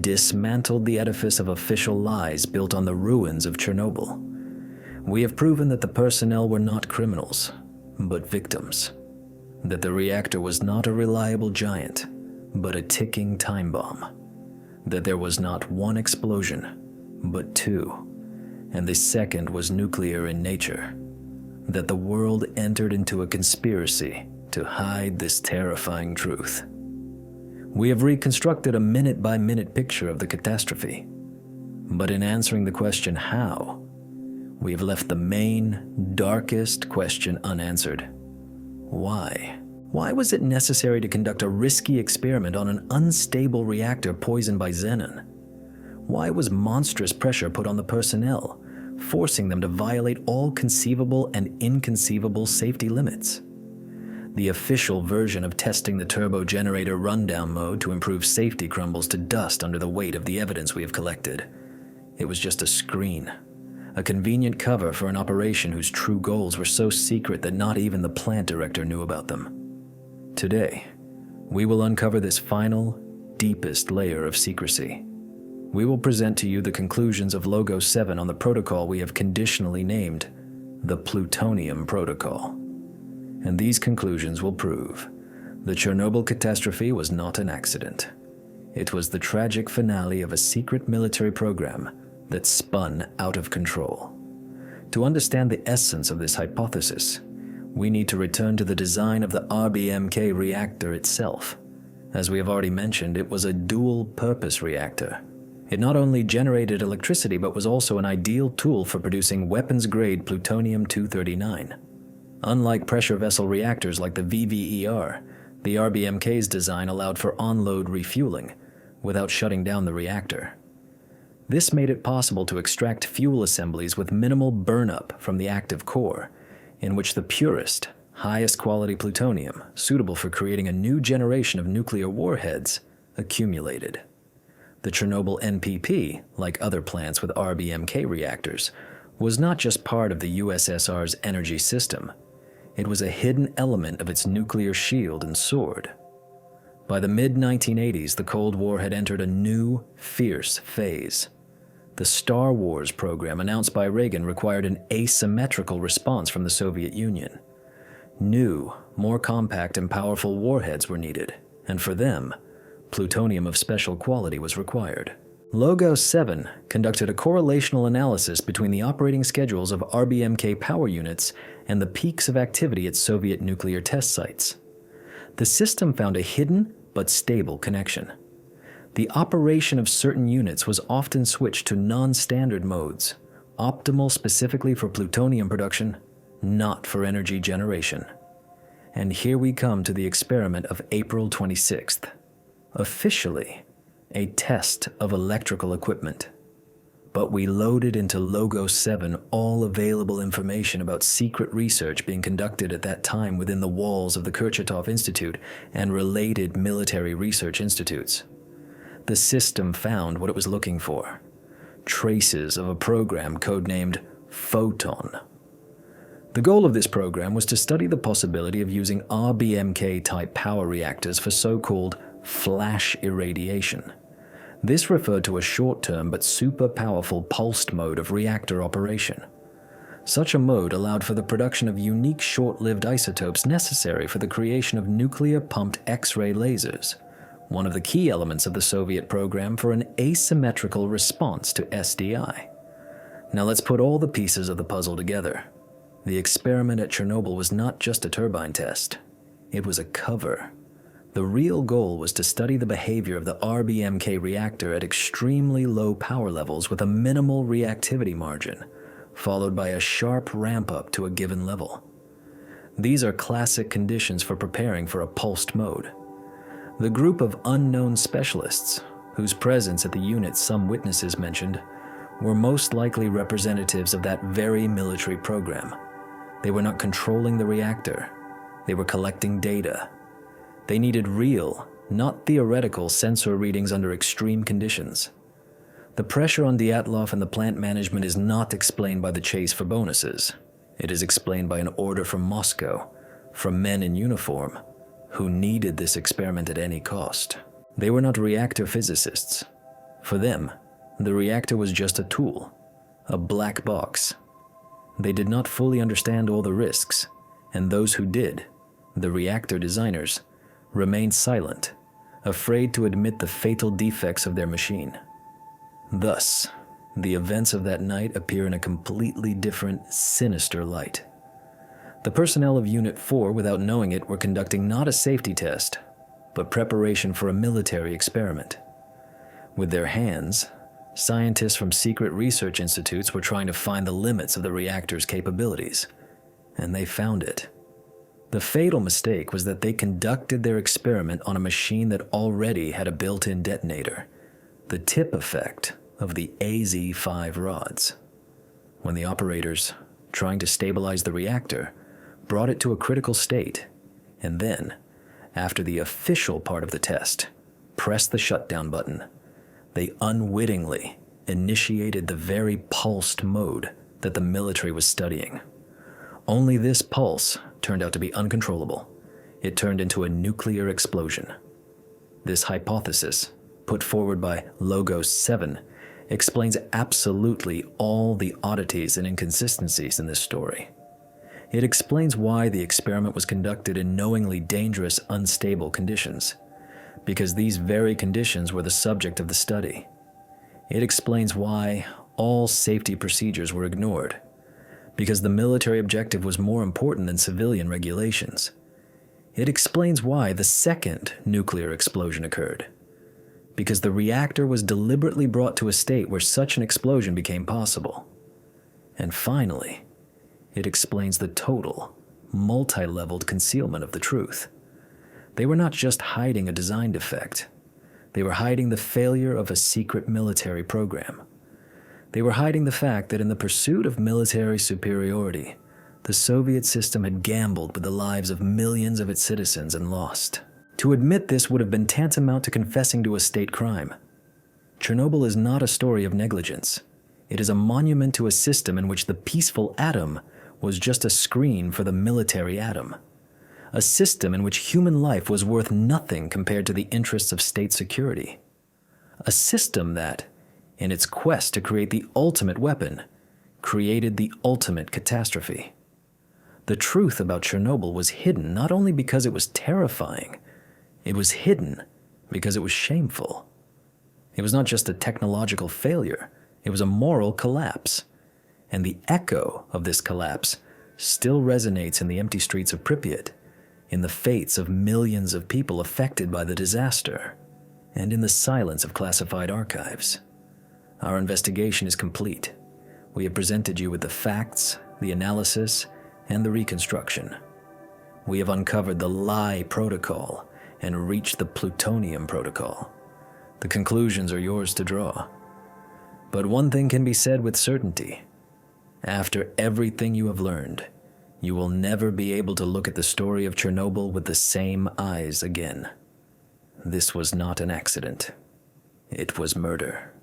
dismantled the edifice of official lies built on the ruins of Chernobyl. We have proven that the personnel were not criminals, but victims. That the reactor was not a reliable giant, but a ticking time bomb. That there was not one explosion, but 2, and the second was nuclear in nature. That the world entered into a conspiracy to hide this terrifying truth. We have reconstructed a minute-by-minute picture of the catastrophe. But in answering the question how, we have left the main, darkest question unanswered. Why? Why was it necessary to conduct a risky experiment on an unstable reactor poisoned by xenon? Why was monstrous pressure put on the personnel, forcing them to violate all conceivable and inconceivable safety limits? The official version of testing the turbo generator rundown mode to improve safety crumbles to dust under the weight of the evidence we have collected. It was just a screen, a convenient cover for an operation whose true goals were so secret that not even the plant director knew about them. Today, we will uncover this final, deepest layer of secrecy. We will present to you the conclusions of Logo 7 on the protocol we have conditionally named the Plutonium Protocol. And these conclusions will prove the Chernobyl catastrophe was not an accident. It was the tragic finale of a secret military program that spun out of control. To understand the essence of this hypothesis, we need to return to the design of the RBMK reactor itself. As we have already mentioned, it was a dual-purpose reactor. It not only generated electricity, but was also an ideal tool for producing weapons-grade plutonium-239. Unlike pressure vessel reactors like the VVER, the RBMK's design allowed for on-load refueling without shutting down the reactor. This made it possible to extract fuel assemblies with minimal burn-up from the active core, in which the purest, highest quality plutonium, suitable for creating a new generation of nuclear warheads, accumulated. The Chernobyl NPP, like other plants with RBMK reactors, was not just part of the USSR's energy system. It was a hidden element of its nuclear shield and sword. By the mid-1980s, the Cold War had entered a new, fierce phase. The Star Wars program announced by Reagan required an asymmetrical response from the Soviet Union. New, more compact and powerful warheads were needed, and for them, plutonium of special quality was required. Logo 7 conducted a correlational analysis between the operating schedules of RBMK power units and the peaks of activity at Soviet nuclear test sites. The system found a hidden but stable connection. The operation of certain units was often switched to non-standard modes, optimal specifically for plutonium production, not for energy generation. And here we come to the experiment of April 26th. Officially, a test of electrical equipment. But we loaded into Logo 7 all available information about secret research being conducted at that time within the walls of the Kurchatov Institute and related military research institutes. The system found what it was looking for: traces of a program codenamed Photon. The goal of this program was to study the possibility of using RBMK-type power reactors for so-called flash irradiation. This referred to a short-term but super-powerful pulsed mode of reactor operation. Such a mode allowed for the production of unique short-lived isotopes necessary for the creation of nuclear-pumped X-ray lasers, one of the key elements of the Soviet program for an asymmetrical response to SDI. Now let's put all the pieces of the puzzle together. The experiment at Chernobyl was not just a turbine test. It was a cover. The real goal was to study the behavior of the RBMK reactor at extremely low power levels with a minimal reactivity margin, followed by a sharp ramp-up to a given level. These are classic conditions for preparing for a pulsed mode. The group of unknown specialists, whose presence at the unit some witnesses mentioned, were most likely representatives of that very military program. They were not controlling the reactor. They were collecting data. They needed real, not theoretical sensor readings under extreme conditions. The pressure on Dyatlov and the plant management is not explained by the chase for bonuses. It is explained by an order from Moscow, from men in uniform, who needed this experiment at any cost. They were not reactor physicists. For them, the reactor was just a tool, a black box. They did not fully understand all the risks, and those who did, the reactor designers, remained silent, afraid to admit the fatal defects of their machine. Thus, the events of that night appear in a completely different, sinister light. The personnel of Unit 4, without knowing it, were conducting not a safety test, but preparation for a military experiment. With their hands, Scientists from secret research institutes were trying to find the limits of the reactor's capabilities, and they found it. The fatal mistake was that they conducted their experiment on a machine that already had a built-in detonator, the tip effect of the AZ-5 rods. When the operators, trying to stabilize the reactor, brought it to a critical state, and then, after the official part of the test, pressed the shutdown button, they unwittingly initiated the very pulsed mode that the military was studying. Only this pulse turned out to be uncontrollable. It turned into a nuclear explosion. This hypothesis, put forward by Logos 7, explains absolutely all the oddities and inconsistencies in this story. It explains why the experiment was conducted in knowingly dangerous, unstable conditions, because these very conditions were the subject of the study. It explains why all safety procedures were ignored, because the military objective was more important than civilian regulations. It explains why the second nuclear explosion occurred, because the reactor was deliberately brought to a state where such an explosion became possible. And finally, it explains the total, multi-leveled concealment of the truth. They were not just hiding a design defect. They were hiding the failure of a secret military program. They were hiding the fact that in the pursuit of military superiority, the Soviet system had gambled with the lives of millions of its citizens and lost. To admit this would have been tantamount to confessing to a state crime. Chernobyl is not a story of negligence. It is a monument to a system in which the peaceful atom was just a screen for the military atom. A system in which human life was worth nothing compared to the interests of state security. A system that, in its quest to create the ultimate weapon, created the ultimate catastrophe. The truth about Chernobyl was hidden not only because it was terrifying, it was hidden because it was shameful. It was not just a technological failure, it was a moral collapse. And the echo of this collapse still resonates in the empty streets of Pripyat, in the fates of millions of people affected by the disaster, and in the silence of classified archives. Our investigation is complete. We have presented you with the facts, the analysis, and the reconstruction. We have uncovered the lie protocol and reached the plutonium protocol. The conclusions are yours to draw. But one thing can be said with certainty. After everything you have learned, you will never be able to look at the story of Chernobyl with the same eyes again. This was not an accident. It was murder.